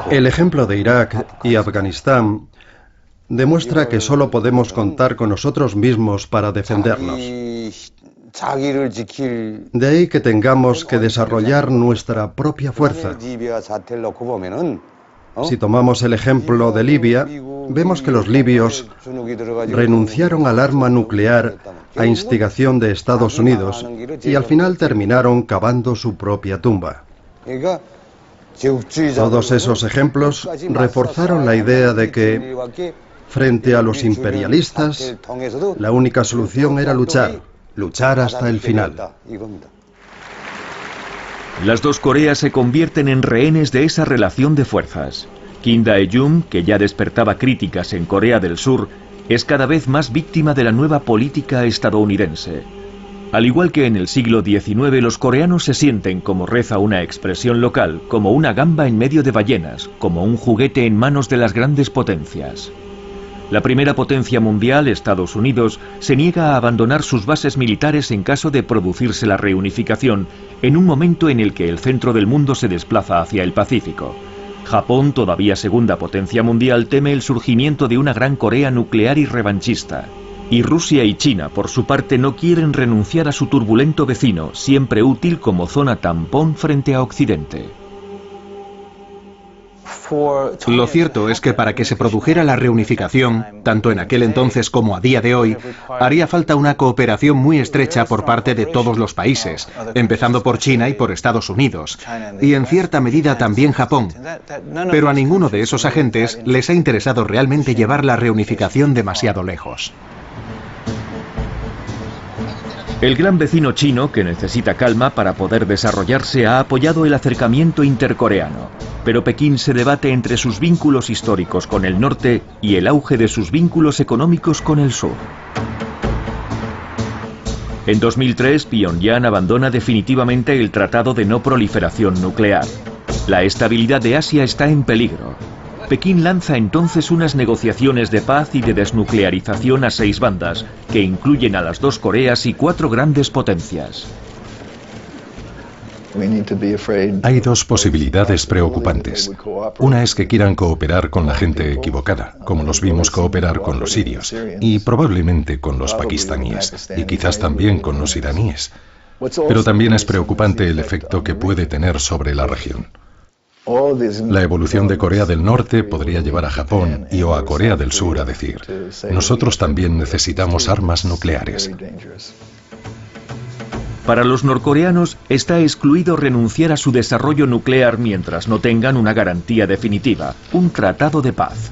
El ejemplo de Irak y Afganistán demuestra que solo podemos contar con nosotros mismos para defendernos. De ahí que tengamos que desarrollar nuestra propia fuerza. Si tomamos el ejemplo de Libia, vemos que los libios renunciaron al arma nuclear a instigación de Estados Unidos y al final terminaron cavando su propia tumba. Todos esos ejemplos reforzaron la idea de que, frente a los imperialistas, la única solución era luchar hasta el final. Las dos Coreas se convierten en rehenes de esa relación de fuerzas. Kim Dae-jung, que ya despertaba críticas en Corea del Sur, es cada vez más víctima de la nueva política estadounidense. Al igual que en el siglo XIX, los coreanos se sienten, como reza una expresión local, como una gamba en medio de ballenas, como un juguete en manos de las grandes potencias. La primera potencia mundial, Estados Unidos, se niega a abandonar sus bases militares en caso de producirse la reunificación, en un momento en el que el centro del mundo se desplaza hacia el Pacífico. Japón, todavía segunda potencia mundial, teme el surgimiento de una gran Corea nuclear y revanchista. Y Rusia y China, por su parte, no quieren renunciar a su turbulento vecino, siempre útil como zona tampón frente a Occidente. Lo cierto es que para que se produjera la reunificación, tanto en aquel entonces como a día de hoy, haría falta una cooperación muy estrecha por parte de todos los países, empezando por China y por Estados Unidos, y en cierta medida también Japón. Pero a ninguno de esos agentes les ha interesado realmente llevar la reunificación demasiado lejos. El gran vecino chino, que necesita calma para poder desarrollarse, ha apoyado el acercamiento intercoreano. Pero Pekín se debate entre sus vínculos históricos con el norte y el auge de sus vínculos económicos con el sur. En 2003, Pyongyang abandona definitivamente el Tratado de No Proliferación Nuclear. La estabilidad de Asia está en peligro. Pekín lanza entonces unas negociaciones de paz y de desnuclearización a 6 bandas, que incluyen a las 2 Coreas y 4 grandes potencias. Hay 2 posibilidades preocupantes. Una es que quieran cooperar con la gente equivocada, como los vimos cooperar con los sirios, y probablemente con los pakistaníes, y quizás también con los iraníes. Pero también es preocupante el efecto que puede tener sobre la región. La evolución de Corea del Norte podría llevar a Japón y o a Corea del Sur a decir: nosotros también necesitamos armas nucleares. Para los norcoreanos está excluido renunciar a su desarrollo nuclear mientras no tengan una garantía definitiva, un tratado de paz.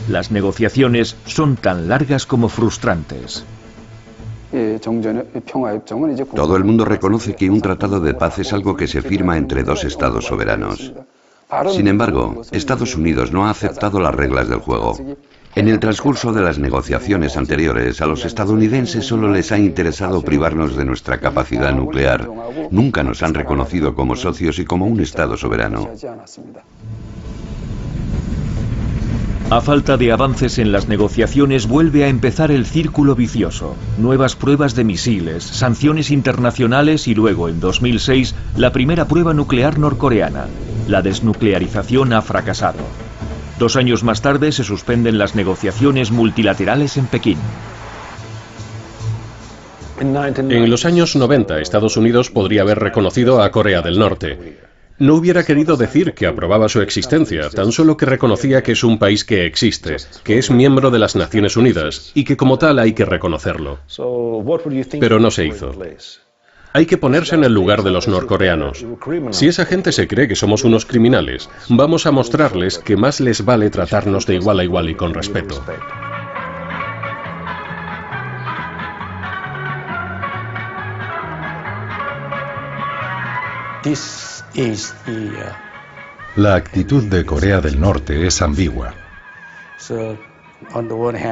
Las negociaciones son tan largas como frustrantes. Todo el mundo reconoce que un tratado de paz es algo que se firma entre 2 estados soberanos. Sin embargo, Estados Unidos no ha aceptado las reglas del juego. En el transcurso de las negociaciones anteriores, a los estadounidenses solo les ha interesado privarnos de nuestra capacidad nuclear. Nunca nos han reconocido como socios y como un estado soberano. A falta de avances en las negociaciones, vuelve a empezar el círculo vicioso. Nuevas pruebas de misiles, sanciones internacionales y luego, en 2006, la primera prueba nuclear norcoreana. La desnuclearización ha fracasado. 2 años más tarde se suspenden las negociaciones multilaterales en Pekín. En los años 90, Estados Unidos podría haber reconocido a Corea del Norte. No hubiera querido decir que aprobaba su existencia, tan solo que reconocía que es un país que existe, que es miembro de las Naciones Unidas y que como tal hay que reconocerlo. Pero no se hizo. Hay que ponerse en el lugar de los norcoreanos. Si esa gente se cree que somos unos criminales, vamos a mostrarles que más les vale tratarnos de igual a igual y con respeto. La actitud de Corea del Norte es ambigua.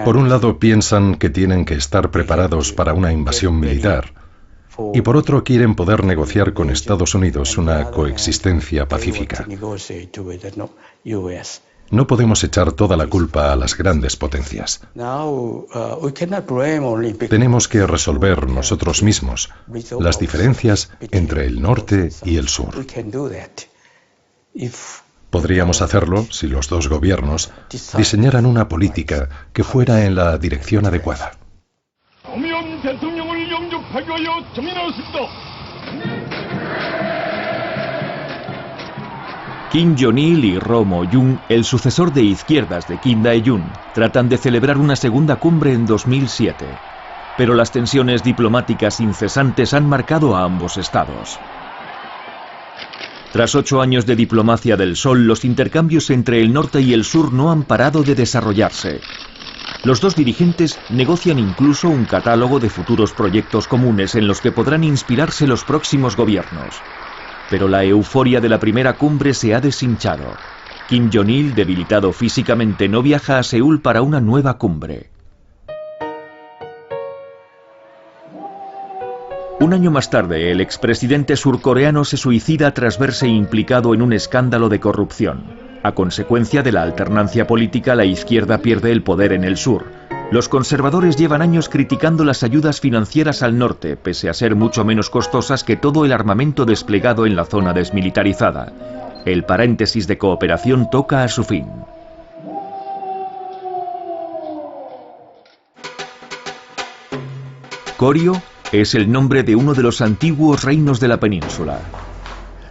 Por un lado piensan que tienen que estar preparados para una invasión militar, y por otro quieren poder negociar con Estados Unidos una coexistencia pacífica. No podemos echar toda la culpa a las grandes potencias. Tenemos que resolver nosotros mismos las diferencias entre el norte y el sur. Podríamos hacerlo si los 2 gobiernos diseñaran una política que fuera en la dirección adecuada. Kim Jong-il y Roh Moo-hyun, el sucesor de izquierdas de Kim Dae-jung, tratan de celebrar una segunda cumbre en 2007. Pero las tensiones diplomáticas incesantes han marcado a ambos estados. Tras 8 años de diplomacia del Sol, los intercambios entre el norte y el sur no han parado de desarrollarse. Los 2 dirigentes negocian incluso un catálogo de futuros proyectos comunes en los que podrán inspirarse los próximos gobiernos. Pero la euforia de la primera cumbre se ha deshinchado. Kim Jong-il, debilitado físicamente, no viaja a Seúl para una nueva cumbre. Un año más tarde, el expresidente surcoreano se suicida tras verse implicado en un escándalo de corrupción. A consecuencia de la alternancia política, la izquierda pierde el poder en el sur. Los conservadores llevan años criticando las ayudas financieras al norte, pese a ser mucho menos costosas que todo el armamento desplegado en la zona desmilitarizada. El paréntesis de cooperación toca a su fin. Koryo es el nombre de uno de los antiguos reinos de la península.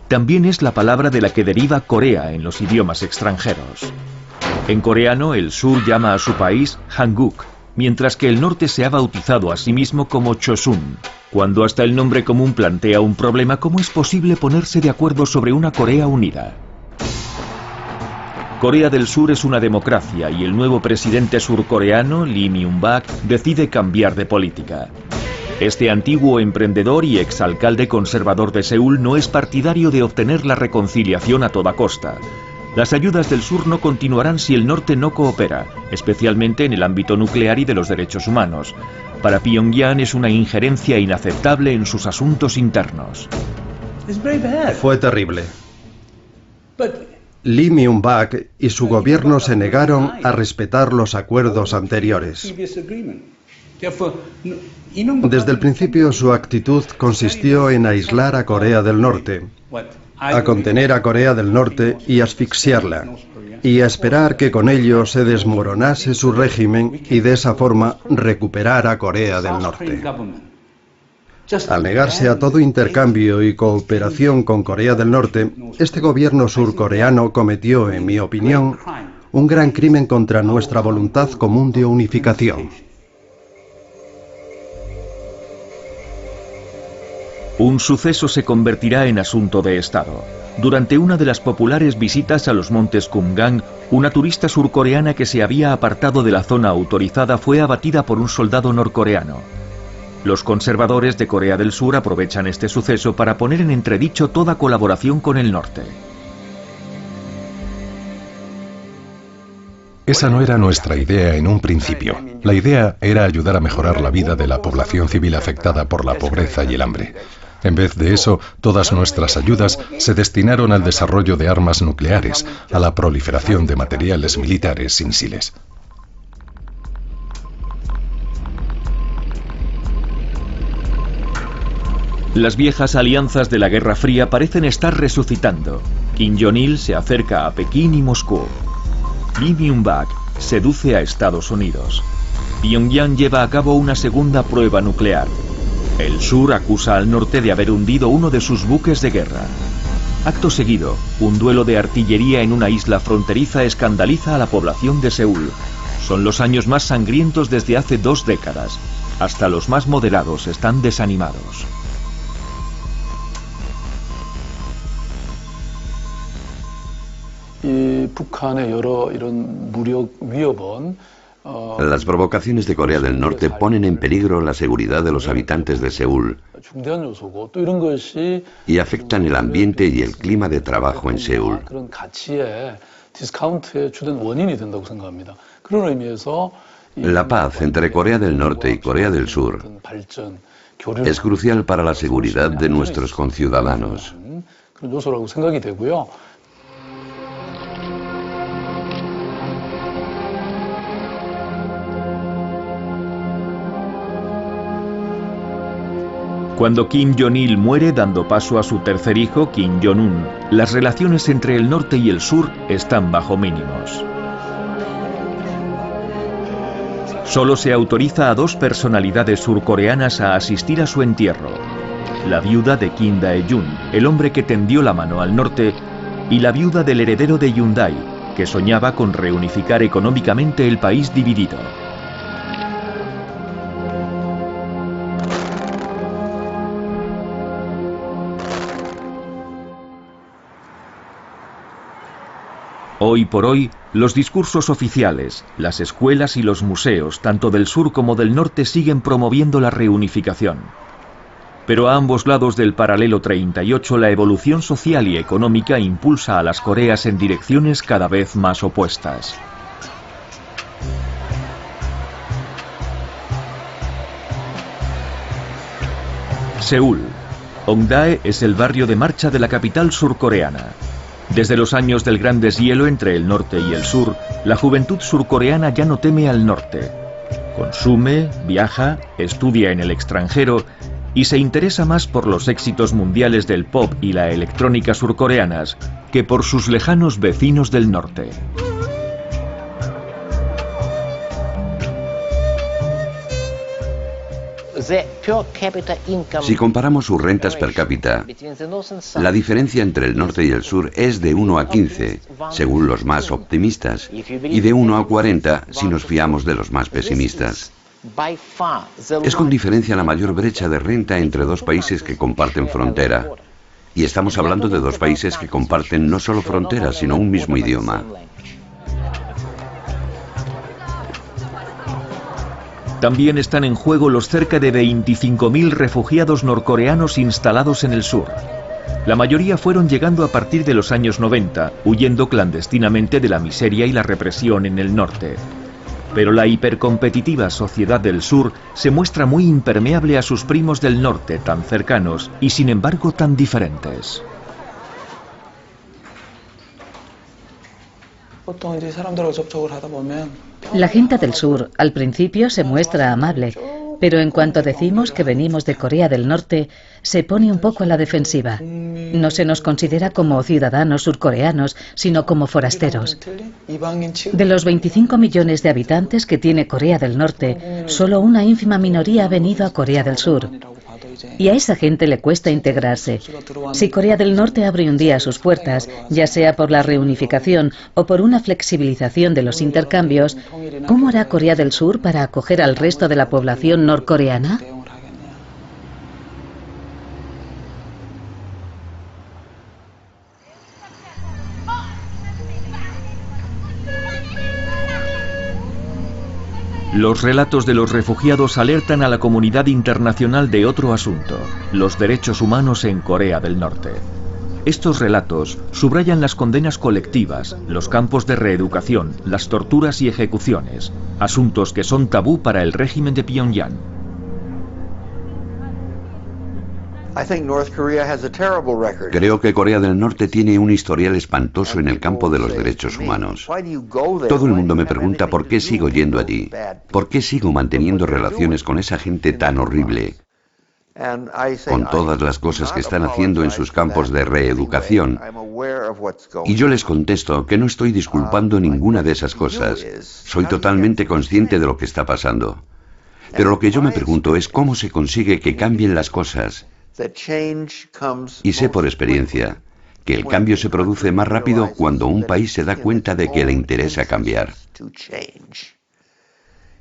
También es la palabra de la que deriva Corea en los idiomas extranjeros. En coreano, el sur llama a su país Hanguk, mientras que el norte se ha bautizado a sí mismo como Chosun. Cuando hasta el nombre común plantea un problema, ¿cómo es posible ponerse de acuerdo sobre una Corea unida? Corea del Sur es una democracia y el nuevo presidente surcoreano, Lee Myung-bak, decide cambiar de política. Este antiguo emprendedor y exalcalde conservador de Seúl no es partidario de obtener la reconciliación a toda costa. Las ayudas del sur no continuarán si el norte no coopera, especialmente en el ámbito nuclear y de los derechos humanos. Para Pyongyang es una injerencia inaceptable en sus asuntos internos. Fue terrible. Lee Myung-bak y su gobierno se negaron a respetar los acuerdos anteriores. Desde el principio su actitud consistió en aislar a Corea del Norte, a contener a Corea del Norte y asfixiarla, y a esperar que con ello se desmoronase su régimen y de esa forma recuperar a Corea del Norte. Al negarse a todo intercambio y cooperación con Corea del Norte, este gobierno surcoreano cometió, en mi opinión, un gran crimen contra nuestra voluntad común de unificación. Un suceso se convertirá en asunto de Estado. Durante una de las populares visitas a los montes Kumgang, una turista surcoreana que se había apartado de la zona autorizada fue abatida por un soldado norcoreano. Los conservadores de Corea del Sur aprovechan este suceso para poner en entredicho toda colaboración con el norte. Esa no era nuestra idea en un principio. La idea era ayudar a mejorar la vida de la población civil afectada por la pobreza y el hambre. En vez de eso, todas nuestras ayudas se destinaron al desarrollo de armas nucleares, a la proliferación de materiales militares sin misiles. Las viejas alianzas de la Guerra Fría parecen estar resucitando. Kim Jong-il se acerca a Pekín y Moscú. Lee Myung-bak seduce a Estados Unidos. Pyongyang lleva a cabo una segunda prueba nuclear. El sur acusa al norte de haber hundido uno de sus buques de guerra. Acto seguido, un duelo de artillería en una isla fronteriza escandaliza a la población de Seúl. Son los años más sangrientos desde hace 2 décadas. Hasta los más moderados están desanimados. Las provocaciones de Corea del Norte ponen en peligro la seguridad de los habitantes de Seúl y afectan el ambiente y el clima de trabajo en Seúl. La paz entre Corea del Norte y Corea del Sur es crucial para la seguridad de nuestros conciudadanos. Cuando Kim Jong-il muere dando paso a su tercer hijo, Kim Jong-un, las relaciones entre el norte y el sur están bajo mínimos. Solo se autoriza a 2 personalidades surcoreanas a asistir a su entierro: la viuda de Kim Dae-jun, el hombre que tendió la mano al norte, y la viuda del heredero de Hyundai, que soñaba con reunificar económicamente el país dividido. Hoy por hoy, los discursos oficiales, las escuelas y los museos, tanto del sur como del norte, siguen promoviendo la reunificación. Pero a ambos lados del paralelo 38, la evolución social y económica impulsa a las Coreas en direcciones cada vez más opuestas. Seúl. Hongdae es el barrio de marcha de la capital surcoreana. Desde los años del gran deshielo entre el norte y el sur, la juventud surcoreana ya no teme al norte. Consume, viaja, estudia en el extranjero y se interesa más por los éxitos mundiales del pop y la electrónica surcoreanas que por sus lejanos vecinos del norte. Si comparamos sus rentas per cápita, la diferencia entre el norte y el sur es de 1 a 15, según los más optimistas, y de 1 a 40 si nos fiamos de los más pesimistas. Es con diferencia la mayor brecha de renta entre 2 países que comparten frontera. Y estamos hablando de 2 países que comparten no solo frontera, sino un mismo idioma. También están en juego los cerca de 25.000 refugiados norcoreanos instalados en el sur. La mayoría fueron llegando a partir de los años 90, huyendo clandestinamente de la miseria y la represión en el norte. Pero la hipercompetitiva sociedad del sur se muestra muy impermeable a sus primos del norte, tan cercanos y sin embargo tan diferentes. La gente del sur al principio se muestra amable, pero en cuanto decimos que venimos de Corea del Norte, se pone un poco a la defensiva. No se nos considera como ciudadanos surcoreanos, sino como forasteros. De los 25 millones de habitantes que tiene Corea del Norte, solo una ínfima minoría ha venido a Corea del Sur. Y a esa gente le cuesta integrarse. Si Corea del Norte abre un día sus puertas, ya sea por la reunificación o por una flexibilización de los intercambios, ¿cómo hará Corea del Sur para acoger al resto de la población norcoreana? Los relatos de los refugiados alertan a la comunidad internacional de otro asunto: los derechos humanos en Corea del Norte. Estos relatos subrayan las condenas colectivas, los campos de reeducación, las torturas y ejecuciones, asuntos que son tabú para el régimen de Pyongyang. Creo que Corea del Norte tiene un historial espantoso en el campo de los derechos humanos. Todo el mundo me pregunta por qué sigo yendo allí, por qué sigo manteniendo relaciones con esa gente tan horrible, con todas las cosas que están haciendo en sus campos de reeducación. Y yo les contesto que no estoy disculpando ninguna de esas cosas. Soy totalmente consciente de lo que está pasando. Pero lo que yo me pregunto es cómo se consigue que cambien las cosas. Y sé por experiencia que el cambio se produce más rápido cuando un país se da cuenta de que le interesa cambiar.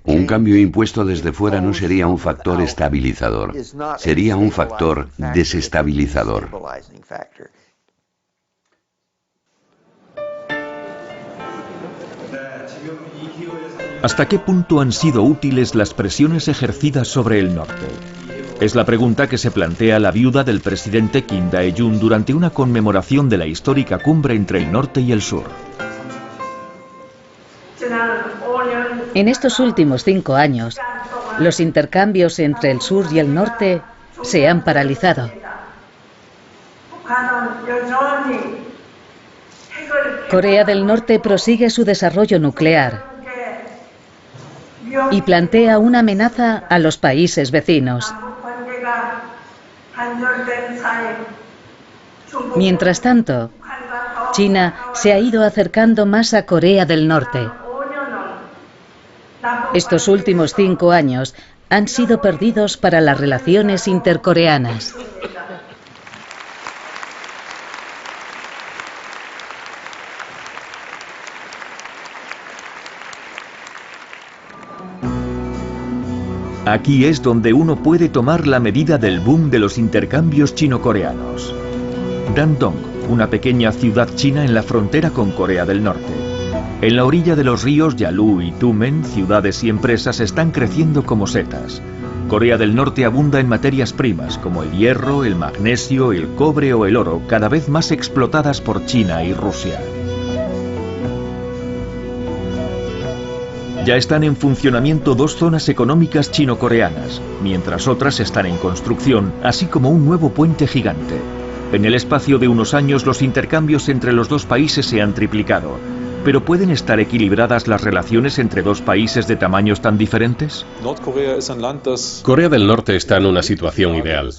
Un cambio impuesto desde fuera no sería un factor estabilizador, sería un factor desestabilizador. ¿Hasta qué punto han sido útiles las presiones ejercidas sobre el norte? Es la pregunta que se plantea la viuda del presidente Kim Dae-jung durante una conmemoración de la histórica cumbre entre el norte y el sur. En estos últimos 5 años, los intercambios entre el sur y el norte se han paralizado. Corea del Norte prosigue su desarrollo nuclear y plantea una amenaza a los países vecinos. Mientras tanto, China se ha ido acercando más a Corea del Norte. Estos últimos 5 años han sido perdidos para las relaciones intercoreanas. Aquí es donde uno puede tomar la medida del boom de los intercambios chino-coreanos. Dandong, una pequeña ciudad china en la frontera con Corea del Norte. En la orilla de los ríos Yalu y Tumen, ciudades y empresas están creciendo como setas. Corea del Norte abunda en materias primas como el hierro, el magnesio, el cobre o el oro, cada vez más explotadas por China y Rusia. Ya están en funcionamiento 2 zonas económicas chino-coreanas, mientras otras están en construcción, así como un nuevo puente gigante. En el espacio de unos años los intercambios entre los dos países se han triplicado. ¿Pero pueden estar equilibradas las relaciones entre dos países de tamaños tan diferentes? Corea del Norte está en una situación ideal.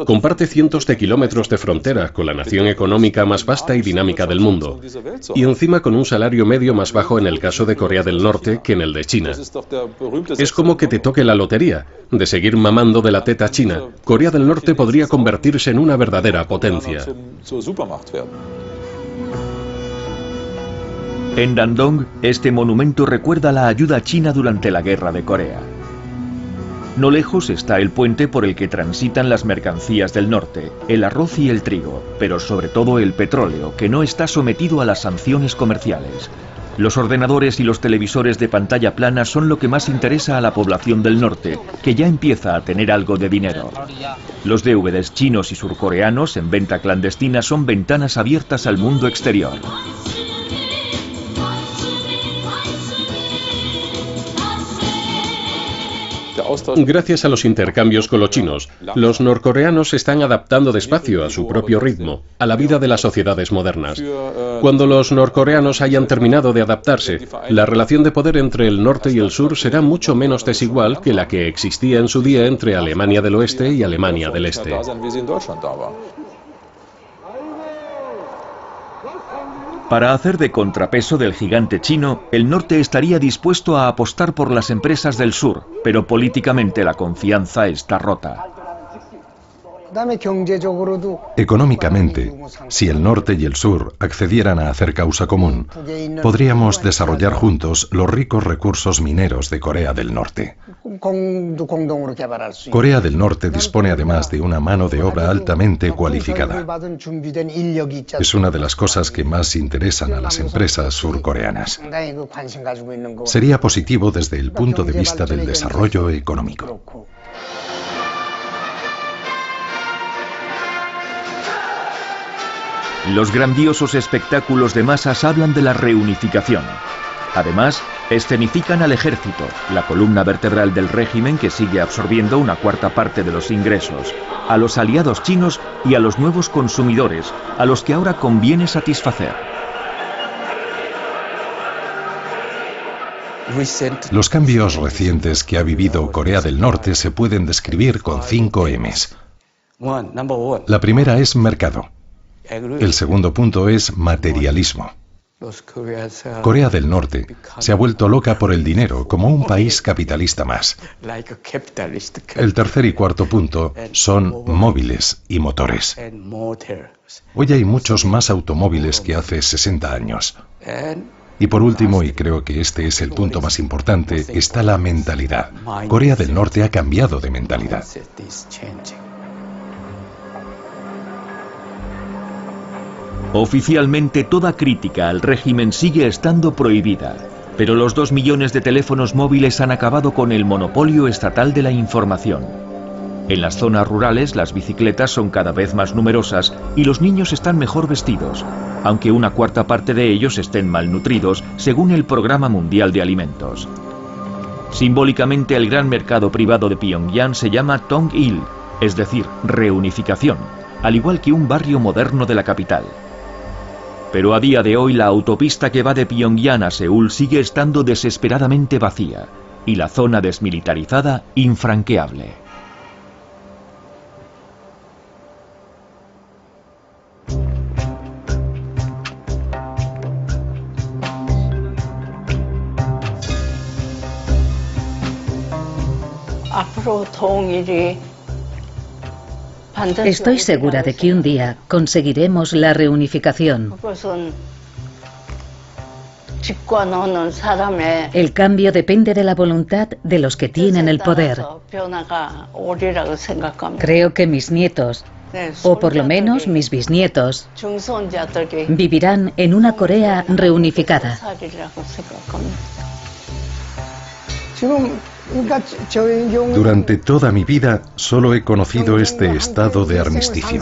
Comparte cientos de kilómetros de frontera con la nación económica más vasta y dinámica del mundo, y encima con un salario medio más bajo en el caso de Corea del Norte que en el de China. Es como que te toque la lotería. De seguir mamando de la teta china, Corea del Norte podría convertirse en una verdadera potencia. En Dandong, este monumento recuerda la ayuda china durante la Guerra de Corea. No lejos está el puente por el que transitan las mercancías del norte, el arroz y el trigo, pero sobre todo el petróleo, que no está sometido a las sanciones comerciales. Los ordenadores y los televisores de pantalla plana son lo que más interesa a la población del norte, que ya empieza a tener algo de dinero. Los DVDs chinos y surcoreanos en venta clandestina son ventanas abiertas al mundo exterior. Gracias a los intercambios con los chinos, los norcoreanos se están adaptando despacio a su propio ritmo, a la vida de las sociedades modernas. Cuando los norcoreanos hayan terminado de adaptarse, la relación de poder entre el norte y el sur será mucho menos desigual que la que existía en su día entre Alemania del Oeste y Alemania del Este. Para hacer de contrapeso del gigante chino, el norte estaría dispuesto a apostar por las empresas del sur, pero políticamente la confianza está rota. Económicamente, si el norte y el sur accedieran a hacer causa común, podríamos desarrollar juntos los ricos recursos mineros de Corea del Norte. Corea del Norte dispone además de una mano de obra altamente cualificada. Es una de las cosas que más interesan a las empresas surcoreanas. Sería positivo desde el punto de vista del desarrollo económico. Los grandiosos espectáculos de masas hablan de la reunificación. Además, escenifican al ejército, la columna vertebral del régimen que sigue absorbiendo una cuarta parte de los ingresos, a los aliados chinos y a los nuevos consumidores, a los que ahora conviene satisfacer. Los cambios recientes que ha vivido Corea del Norte se pueden describir con 5 M's. La primera es mercado. El segundo punto es materialismo. Corea del Norte se ha vuelto loca por el dinero como un país capitalista más. El tercer y cuarto punto son móviles y motores. Hoy hay muchos más automóviles que hace 60 años. Y por último, y creo que este es el punto más importante, está la mentalidad. Corea del Norte ha cambiado de mentalidad. Oficialmente toda crítica al régimen sigue estando prohibida, pero los 2 millones de teléfonos móviles han acabado con el monopolio estatal de la información. En las zonas rurales las bicicletas son cada vez más numerosas y los niños están mejor vestidos, aunque una cuarta parte de ellos estén malnutridos, según el Programa Mundial de Alimentos. Simbólicamente el gran mercado privado de Pyongyang se llama Tong-il, es decir, reunificación, al igual que un barrio moderno de la capital. Pero a día de hoy la autopista que va de Pyongyang a Seúl sigue estando desesperadamente vacía y la zona desmilitarizada infranqueable. Estoy segura de que un día conseguiremos la reunificación. El cambio depende de la voluntad de los que tienen el poder. Creo que mis nietos, o por lo menos mis bisnietos, vivirán en una Corea reunificada. Durante toda mi vida solo he conocido este estado de armisticio.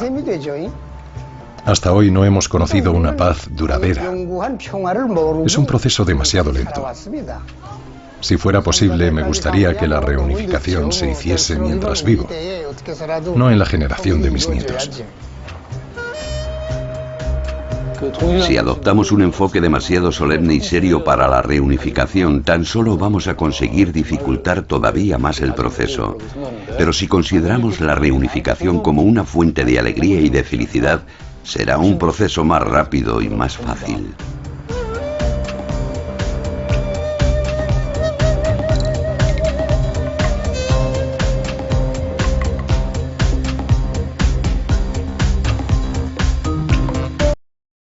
Hasta hoy no hemos conocido una paz duradera. Es un proceso demasiado lento. Si fuera posible, me gustaría que la reunificación se hiciese mientras vivo, no en la generación de mis nietos. Si adoptamos un enfoque demasiado solemne y serio para la reunificación, tan solo vamos a conseguir dificultar todavía más el proceso. Pero si consideramos la reunificación como una fuente de alegría y de felicidad, será un proceso más rápido y más fácil.